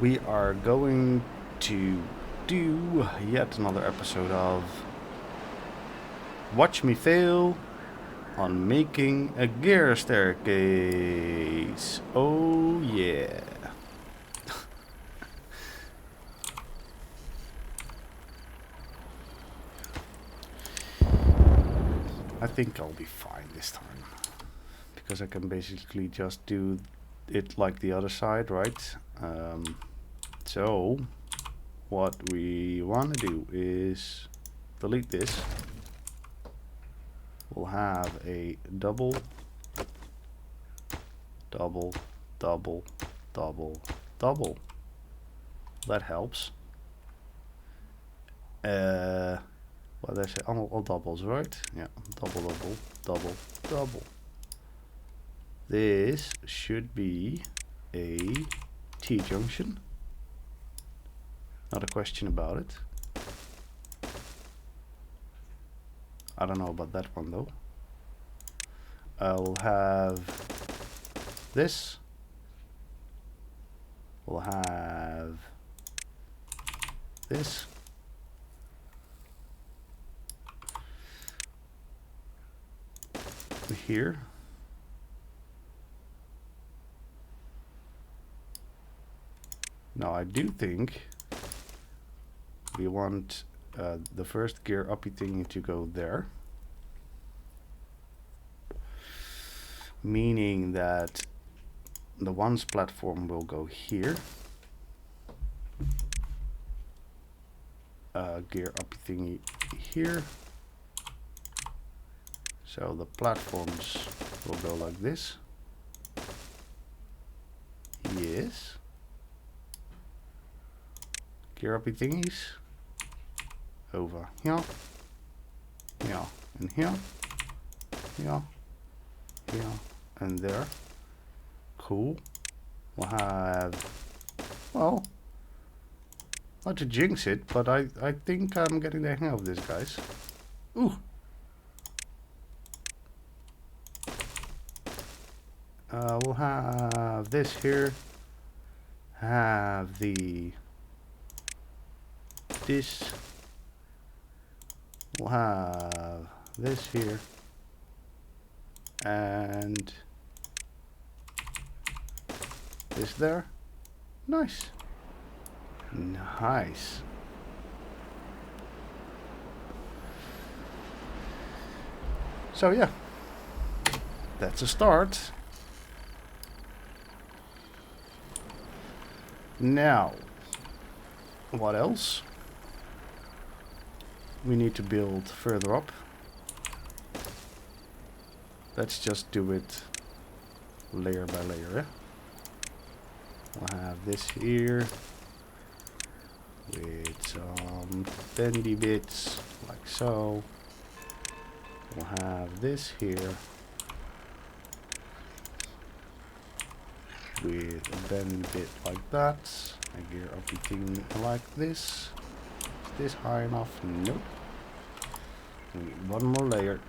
we are going to do yet another episode of Watch Me Fail on making a gear staircase. Oh yeah. I think I'll be fine this time, because I can basically just do it like the other side, right? So what we want to do is delete this. We'll have a double, double, double, double, double. That helps. What did I say? All doubles, right? Yeah, double, double, double, double. This should be a T-junction. Not a question about it. I don't know about that one though. I'll have this. We'll have this. Here. Now I do think we want the first gear uppy thingy to go there. Meaning that the ones platform will go here. Gear uppy thingy here. So the platforms will go like this. Yes. Gear uppy thingies over here, here, and here, here, here, and there. Cool. We'll have, well, not to jinx it, but I think I'm getting the hang of this, guys. Ooh. We'll have this here. Have this. We'll have this here. And this there. Nice. Nice. So yeah, that's a start. Now, what else? We need to build further up. Let's just do it layer by layer. Yeah? We'll have this here with some bendy bits like so. We'll have this here with a bend bit like that. A gear uppy thing like this. Is this high enough? Nope. We need one more layer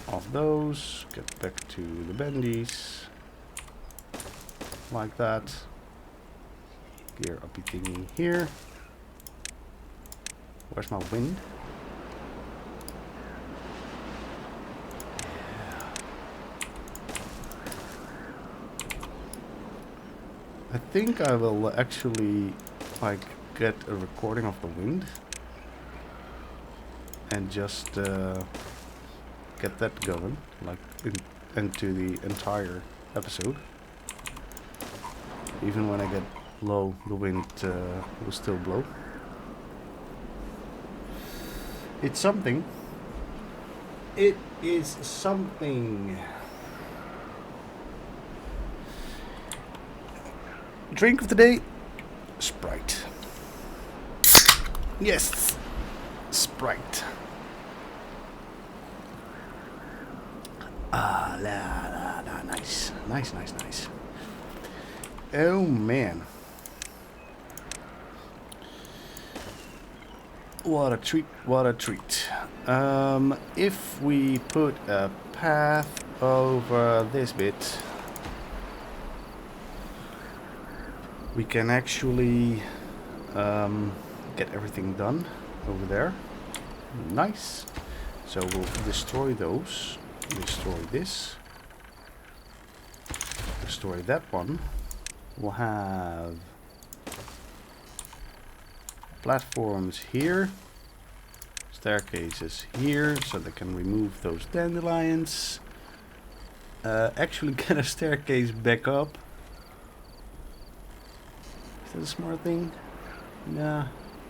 of those. Get back to the bendies like that. Gear uppy thingy here. Where's my wind? I think I will actually like get a recording of the wind and just get that going like into the entire episode. Even when I get low, the wind will still blow. It's something. It is something. Drink of the day, Sprite. Yes, Sprite. Ah, la, la, la, nice, nice, nice, nice. Oh man, what a treat! What a treat. If we put a path over this bit, we can actually get everything done over there. Nice. So we'll destroy those. Destroy this. Destroy that one. We'll have platforms here. Staircases here, so they can remove those dandelions. Actually get a staircase back up. Is that a smart thing? Nah.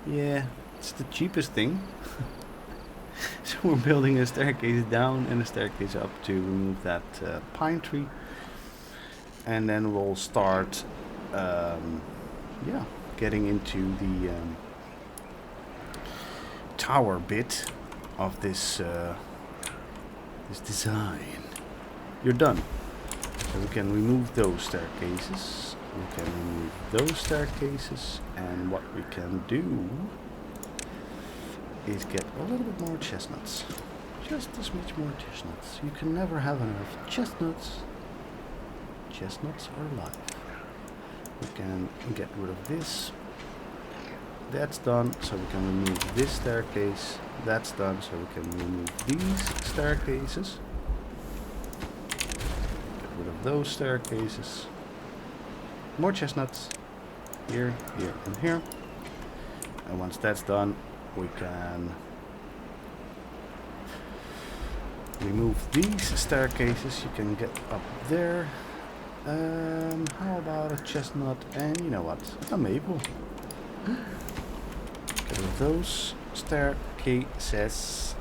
Yeah, it's the cheapest thing. So we're building a staircase down and a staircase up to remove that pine tree. And then we'll start, yeah, getting into the tower bit of this this design. You're done. So we can remove those staircases. We can remove those staircases, and what we can do is get a little bit more chestnuts. Just as much more chestnuts. You can never have enough chestnuts. Chestnuts are life. We can get rid of this. That's done, so we can remove this staircase. That's done, so we can remove these staircases. Get rid of those staircases. More chestnuts. Here, here, and here. And once that's done, we can remove these staircases. You can get up there. How about a chestnut and, you know what, a maple? Get rid of those staircases.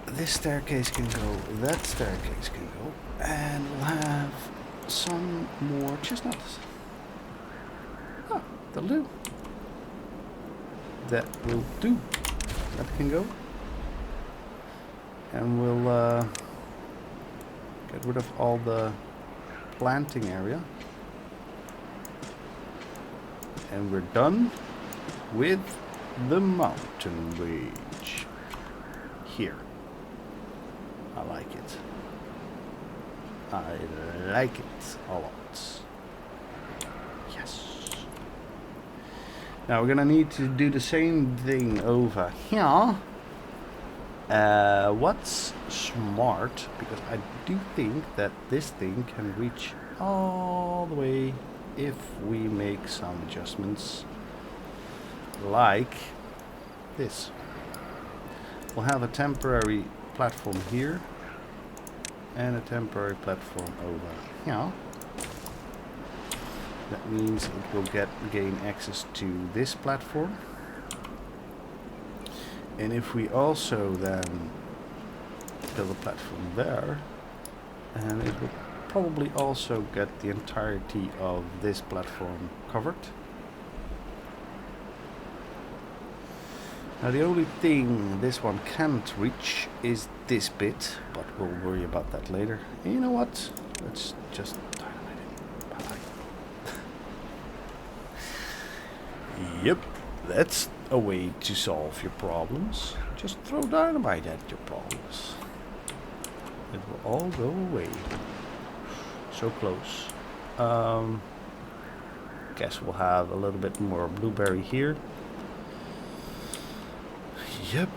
This staircase can go, that staircase can go, and we'll have some more chestnuts. Oh, that'll do. That will do. That can go. And we'll get rid of all the planting area. And we're done with the mountain range. Here. I like it. I like it a lot. Yes. Now we're gonna need to do the same thing over here. What's smart, because I do think that this thing can reach all the way if we make some adjustments like this. We'll have a temporary platform here and a temporary platform over here. That means it will gain access to this platform. And if we also then build a platform there, and it will probably also get the entirety of this platform covered. Now the only thing this one can't reach is this bit, but we'll worry about that later. And you know what? Let's just dynamite it. Yep, that's a way to solve your problems. Just throw dynamite at your problems. It will all go away. So close. Guess we'll have a little bit more blueberry here. Yep.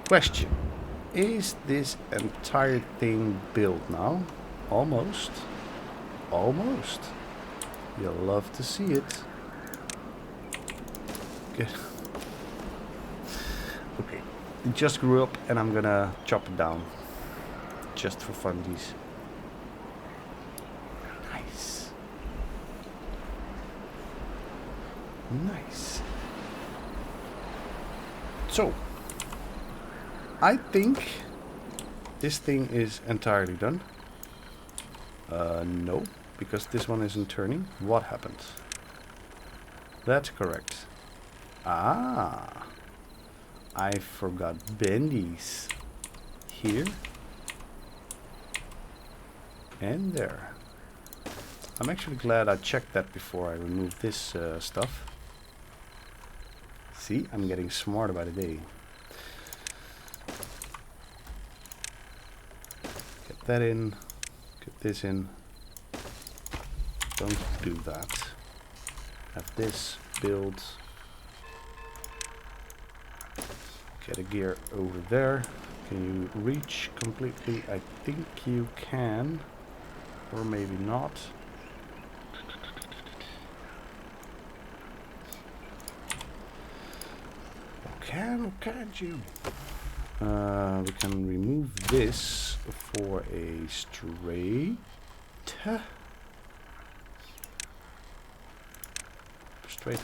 Question. Is this entire thing built now? Almost. Almost. You'll love to see it. Good. Okay. It just grew up and I'm gonna chop it down. Just for funsies. Nice. Nice. So, I think this thing is entirely done. No, because this one isn't turning. What happened? That's correct. Ah, I forgot bendies here and there. I'm actually glad I checked that before I removed this stuff. See, I'm getting smarter by the day. Get that in. Get this in. Don't do that. Have this build. Get a gear over there. Can you reach completely? I think you can. Or maybe not. Can or can't you? We can remove this for a straight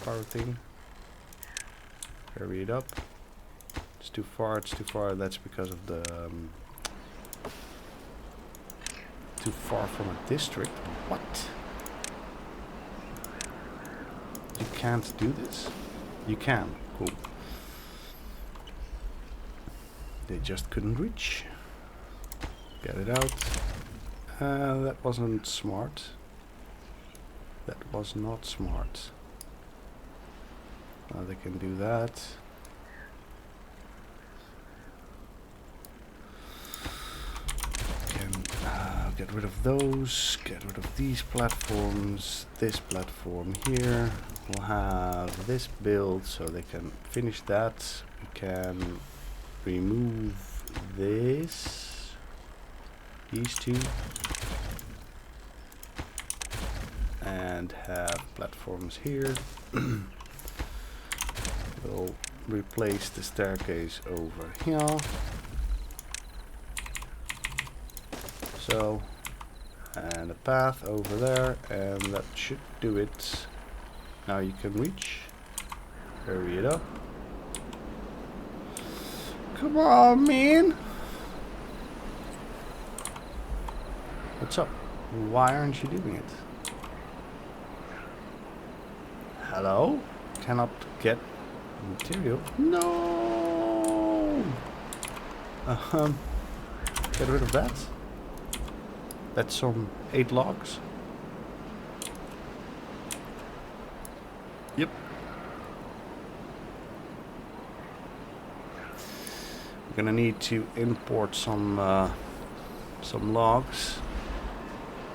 power thing. Hurry it up. It's too far, it's too far. That's because of the too far from a district. What? You can't do this? You can. Cool. They just couldn't reach. Get it out. That wasn't smart. That was not smart. They can do that. Can get rid of those. Get rid of these platforms. This platform here. We'll have this build so they can finish that. We can remove this. These two. And have platforms here. We'll replace the staircase over here. So, and a path over there, and that should do it. Now you can reach. Hurry it up. Come on, man! What's up? Why aren't you doing it? Hello? Cannot get material. No. Get rid of that. That's some 8 logs. Yep. We're gonna need to import some logs.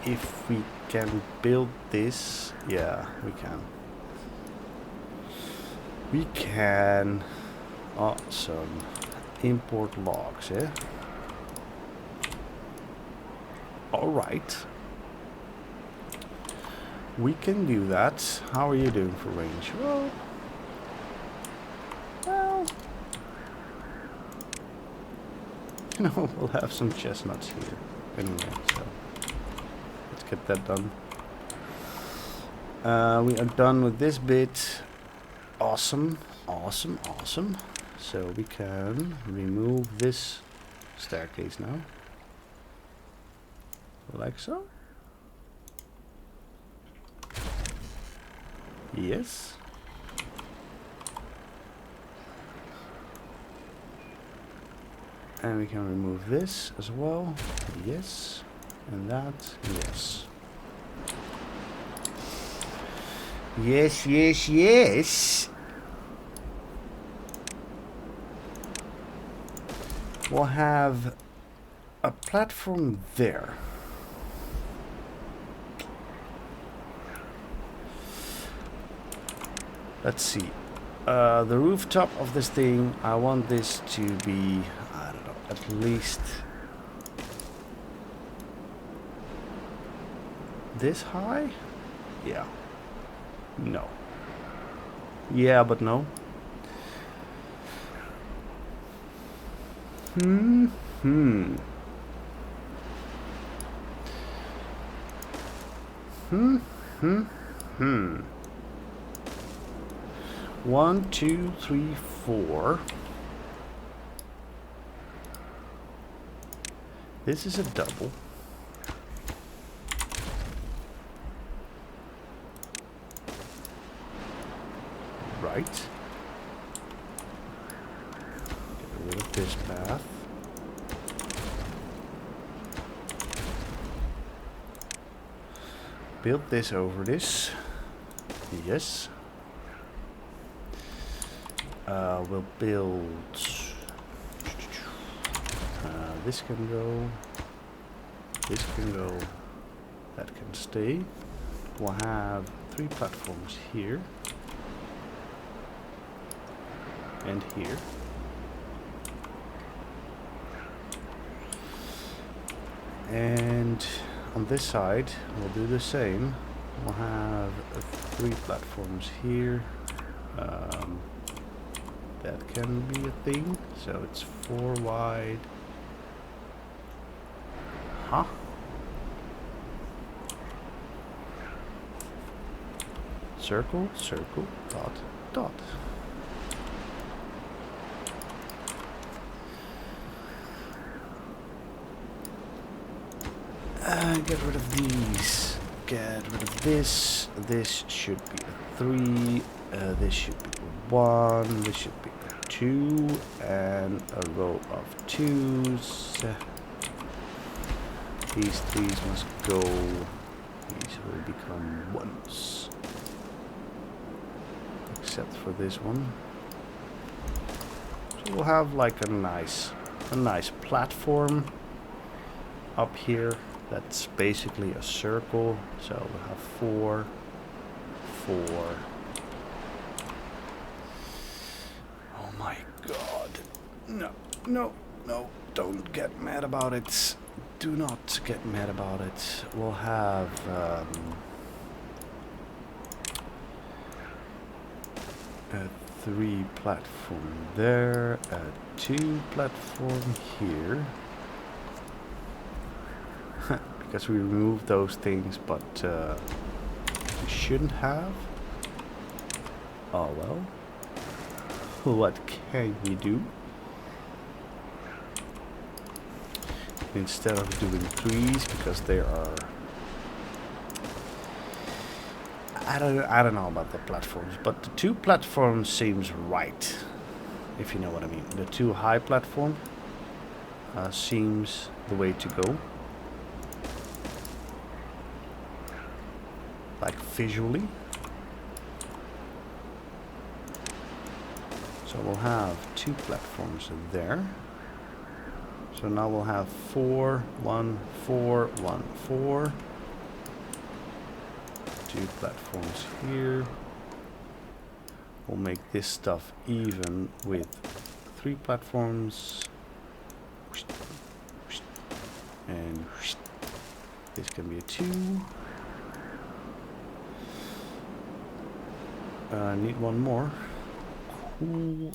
If we can build this, yeah, we can. We can awesome import logs, eh? Alright. We can do that. How are you doing for range? Well, you know, we'll have some chestnuts here anyway, so let's get that done. We are done with this bit. Awesome, awesome, awesome. So we can remove this staircase now. Like so. Yes. And we can remove this as well. Yes. And that. Yes. Yes, yes, yes. We'll have a platform there. Let's see. The rooftop of this thing, I want this to be, I don't know, at least this high? Yeah. No. Yeah, but no. Hmm. 1, 2, 3, 4. This is a double. Right. Get rid of this path. Build this over this. Yes. We'll build. This can go. This can go. That can stay. We'll have 3 platforms here. And here. And on this side, we'll do the same. We'll have 3 platforms here. That can be a thing. So it's 4 wide. Huh? Circle, circle, dot, dot. Get rid of these. Get rid of this. This should be a 3. This should be a 1. This should be a 2. And a row of 2s. These 3s must go. These will become 1s. Except for this one. So we'll have like a nice platform up here. That's basically a circle. So we'll have 4, 4. Oh my god. No, no, no. Don't get mad about it. Do not get mad about it. We'll have a 3 platform there, a 2 platform here. Because we removed those things, but we shouldn't have. Oh well. What can you do? Instead of doing 3s, because they are... I don't know about the platforms, but the 2 platforms seems right, if you know what I mean. The 2 high platform seems the way to go. Like visually. So we'll have 2 platforms there. So now we'll have 4, 1, 4, 1, 4. 2 platforms here. We'll make this stuff even with 3 platforms. And this can be a 2. I need one more. Cool.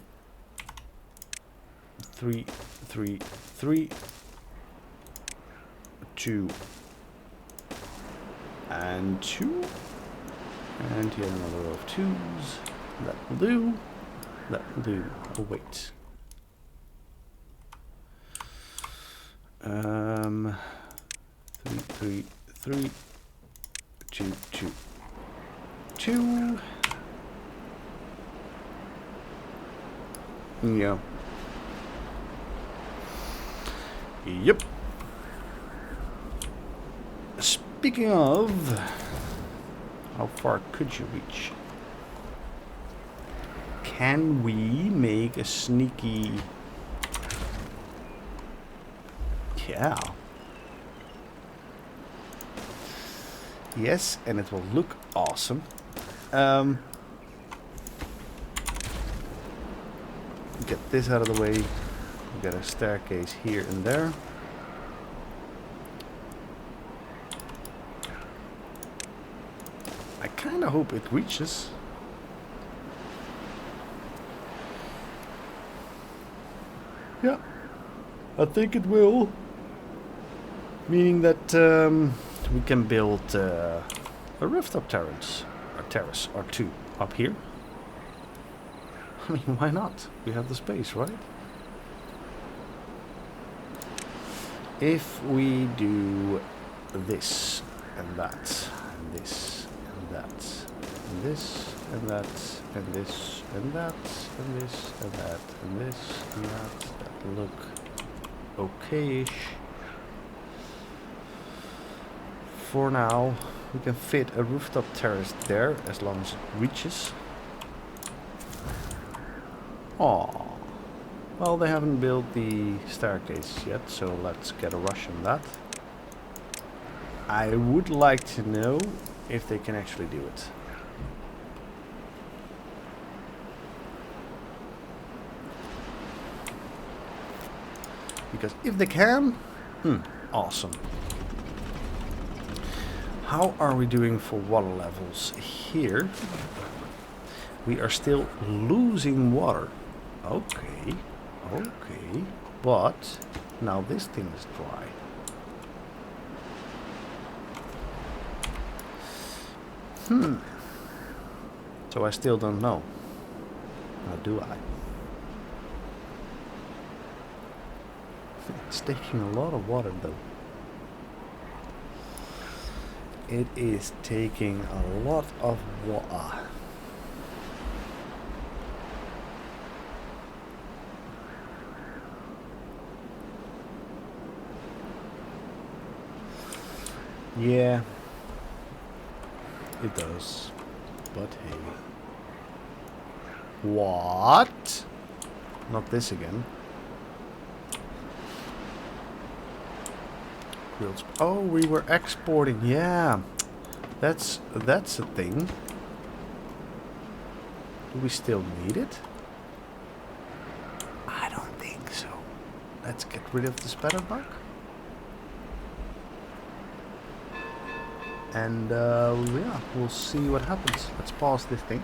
3, 3, 3. 2. And 2. And here another row of 2s. That will do. That will do. Oh, wait. 3, 3, 3. 2, 2. 2. Yeah. Yep. Speaking of, how far could you reach? Can we make a sneaky... Yeah. Yes, and it will look awesome. Get this out of the way. We got a staircase here and there. I kind of hope it reaches. Yeah, I think it will. Meaning that we can build a rooftop terrace or 2 up here. I mean, why not? We have the space, right? If we do this and that and this and that and this and that and this and that and this and that and this and that, that look okay-ish. For now, we can fit a rooftop terrace there as long as it reaches. Aww. Well, they haven't built the staircase yet, so let's get a rush on that. I would like to know if they can actually do it. Because if they can, awesome. How are we doing for water levels here? We are still losing water. Okay. Okay. But now this thing is dry. So I still don't know. Now do I? It's taking a lot of water though. It is taking a lot of water. Yeah, it does. But hey. What? Not this again. Oh, we were exporting. Yeah, that's a thing. Do we still need it? I don't think so. Let's get rid of the spatterbug. And yeah, we'll see what happens. Let's pause this thing.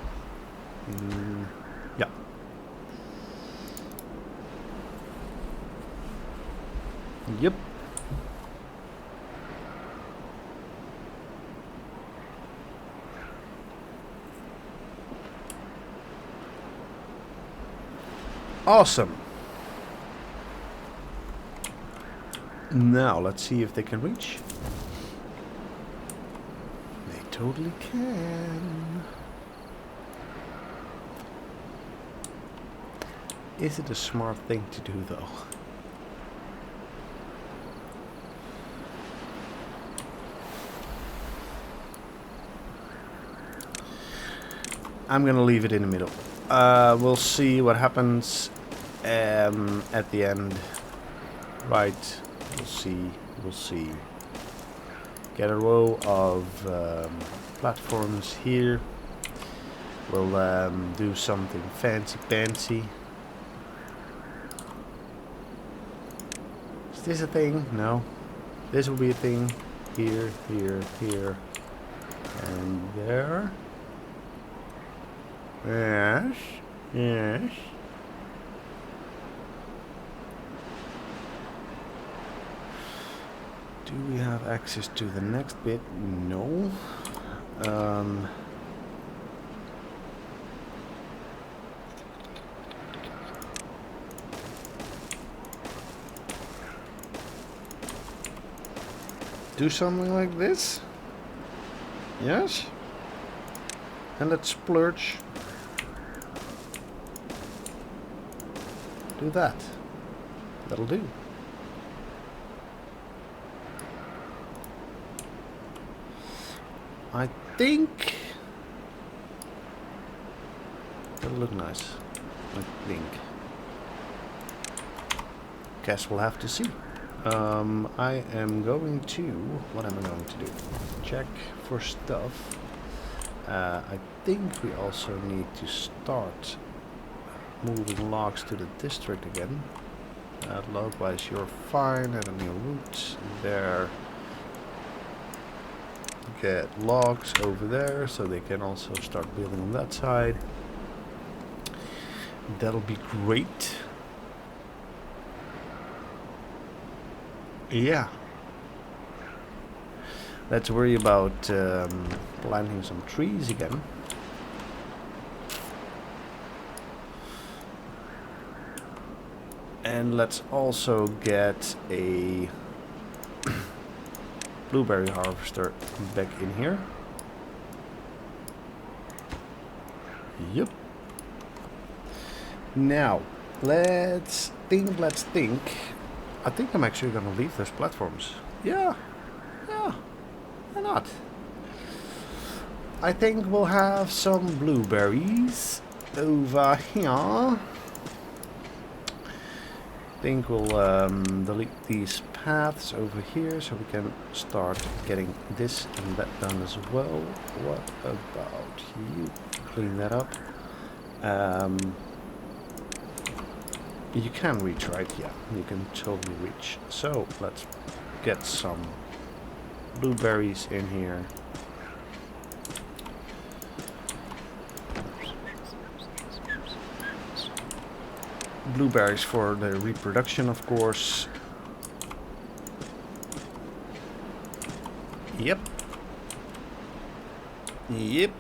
Yeah. Yep. Awesome. Now let's see if they can reach. They totally can. Is it a smart thing to do though? I'm gonna leave it in the middle. We'll see what happens at the end. Right, we'll see. We'll see. Get a row of platforms here. We'll do something fancy-pantsy. Is this a thing? No. This will be a thing. Here, here, here, and there. Yes, yes. Do we have access to the next bit? No. Do something like this? Yes? And let's splurge. Do that. That'll do. I think that'll look nice. I think. Guess we'll have to see. I am going to... What am I going to do? Check for stuff. I think we also need to start moving logs to the district again. Log-wise, you're fine. I don't need roots there. Get logs over there so they can also start building on that side. That'll be great. Yeah. Let's worry about planting some trees again. And let's also get a blueberry harvester back in here. Yep. Now, let's think. I think I'm actually gonna leave those platforms. Yeah. Yeah. Why not? I think we'll have some blueberries over here. I think we'll delete these paths over here so we can start getting this and that done as well. What about you? Clean that up. You can reach, right? Yeah, you can totally reach. So let's get some blueberries in here. Blueberries for the reproduction, of course. Yep. Yep.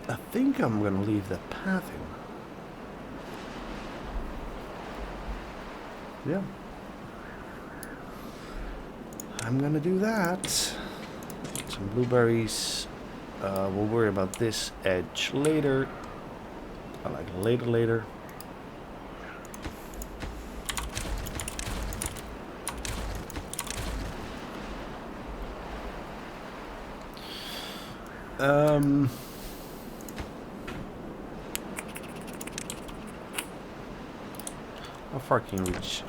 I think I'm gonna leave that path in. Yeah. I'm gonna do that. Some blueberries. We'll worry about this edge later. I like later. How far can you reach?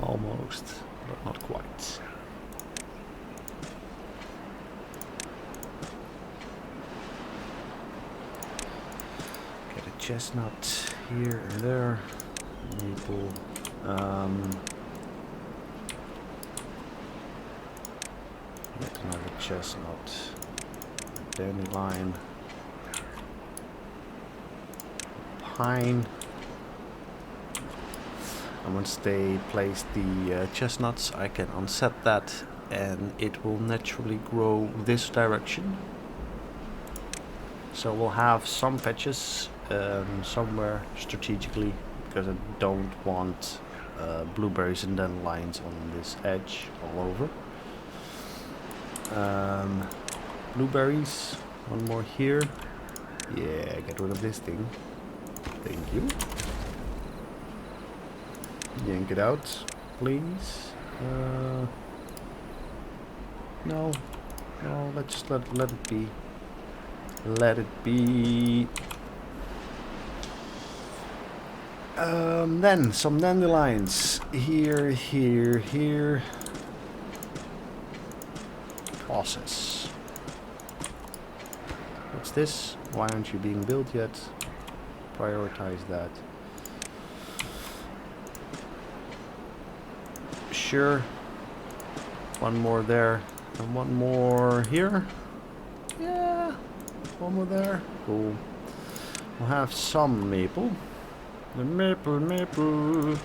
Almost, but not quite. Get a chestnut here and there. Maple. Yet another chestnut. A dandelion. Pine. And once they place the chestnuts, I can unset that and it will naturally grow this direction. So we'll have some patches somewhere strategically, because I don't want blueberries and dandelions on this edge all over. Blueberries, one more here. Yeah, get rid of this thing. Thank you. Yank it out, please. No, let's just let it be. Let it be. Then some dandelions here. Process. What's this? Why aren't you being built yet? Prioritize that. Sure. One more there and one more here. Yeah, one more there. Cool. We'll have some maple. The maple.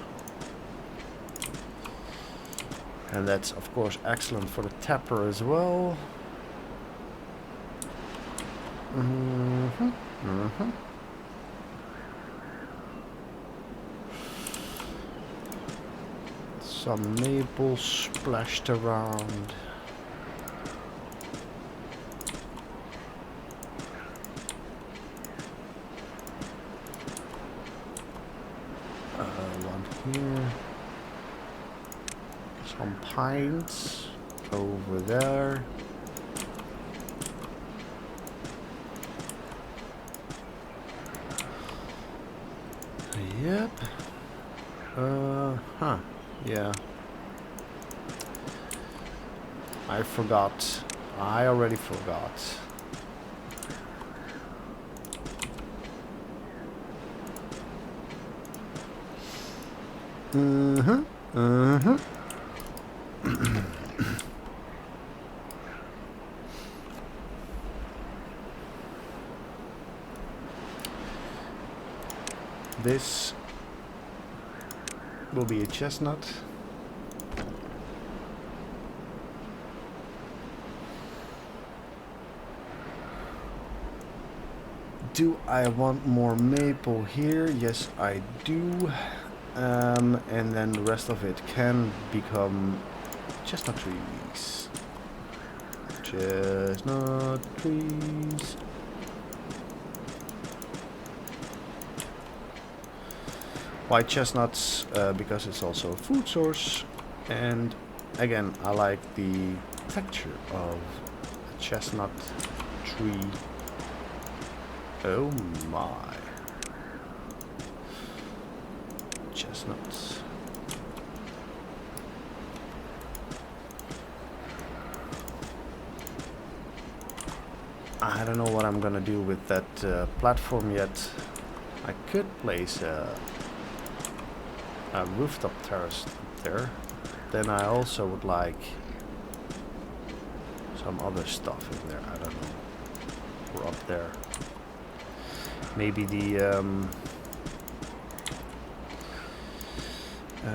And that's of course excellent for the tapper as well. Some maple splashed around. One here. Some pines over there. Yep. Yeah. I forgot. I already forgot. This will be a chestnut. Do I want more maple here? Yes, I do. And then the rest of it can become chestnut trees. Chestnut trees. White chestnuts, because it's also a food source. And again, I like the texture of a chestnut tree. Oh my. Chestnuts. I don't know what I'm gonna do with that platform yet. I could place a rooftop terrace up there. Then I also would like some other stuff in there. I don't know. for up there. Maybe the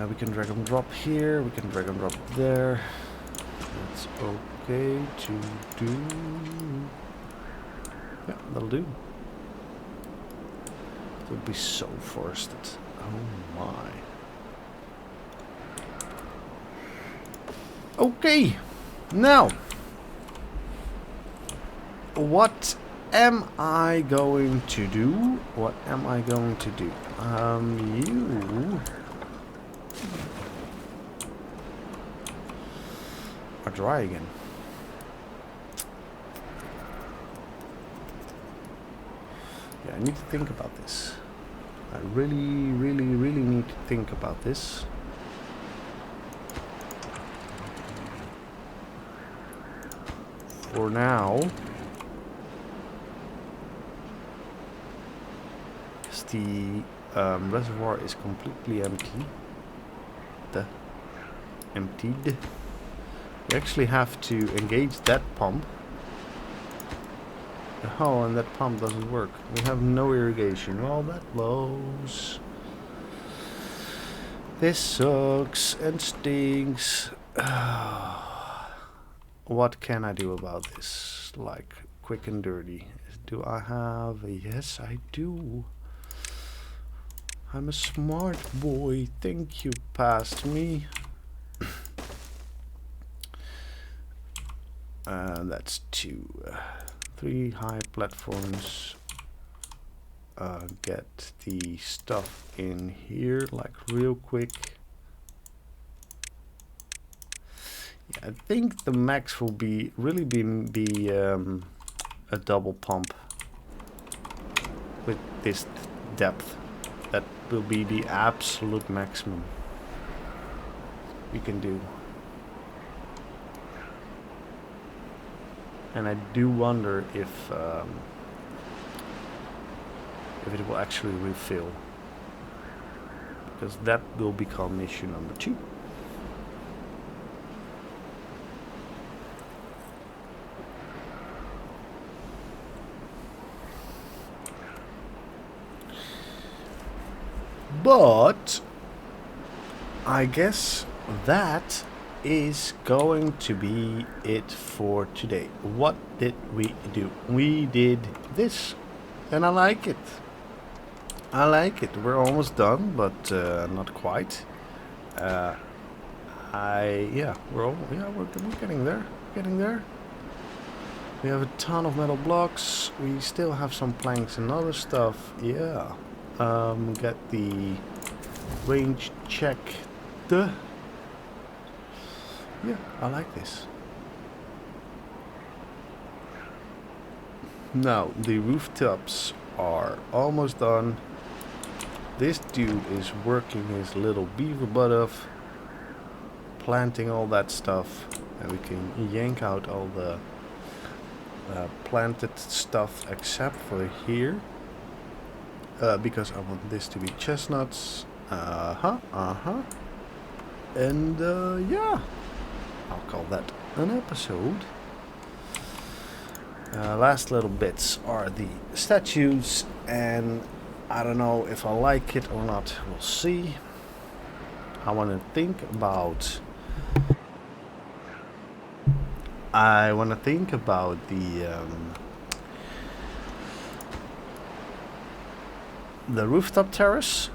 we can drag and drop here, we can drag and drop there. That's okay to do. Yeah, that'll do. It would be so forested. Oh my. Okay, now what am I going to do? What am I going to do? You are dry again. Yeah, I need to think about this. I really need to think about this. For now, the reservoir is completely empty. Emptied. We actually have to engage that pump. Oh, and that pump doesn't work. We have no irrigation. Well, that blows. This sucks and stinks. What can I do about this? Like, quick and dirty. Do I have a... Yes, I do. I'm a smart boy. Thank you, past me. That's 2. 3 high platforms. Get the stuff in here, like, real quick. Yeah, I think the max will be really be a double pump with this depth. That will be the absolute maximum we can do. And I do wonder if it will actually refill, because that will become issue number 2. But I guess that is going to be it for today. What did we do? We did this, and I like it. I like it. We're almost done, but not quite. We're getting there. Getting there. We have a ton of metal blocks. We still have some planks and other stuff. Yeah. Get the range check. Yeah, I like this. Now, the rooftops are almost done. This dude is working his little beaver butt off, planting all that stuff, and we can yank out all the planted stuff except for here, because I want this to be chestnuts. And yeah, I'll call that an episode. Last little bits are the statues, and I don't know if I like it or not. We'll see. I want to think about the rooftop terrace.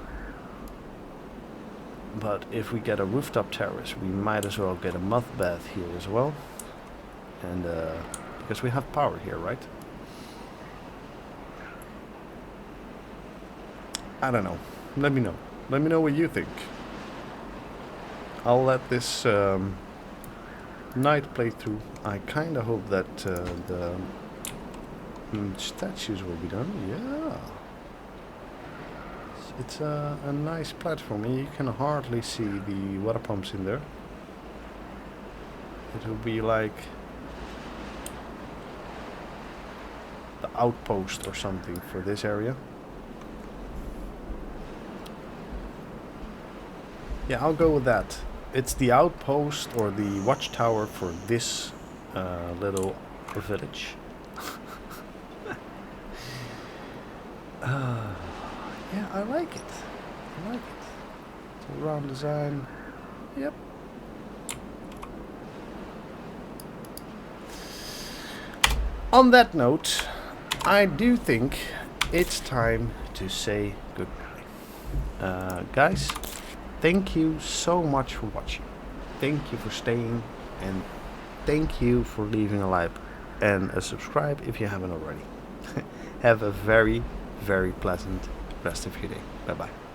But if we get a rooftop terrace, we might as well get a mud bath here as well. And because we have power here, right? I don't know. Let me know. Let me know what you think. I'll let this night playthrough. I kind of hope that the statues will be done. Yeah. It's a nice platform, and you can hardly see the water pumps in there. It will be like the outpost or something for this area. Yeah, I'll go with that. It's the outpost or the watchtower for this little village. Yeah, I like it. I like it. It's a round design. Yep. On that note, I do think it's time to say goodbye. Guys, thank you so much for watching. Thank you for staying, and thank you for leaving a like and a subscribe if you haven't already. Have a very, very pleasant rest of your day. Bye bye.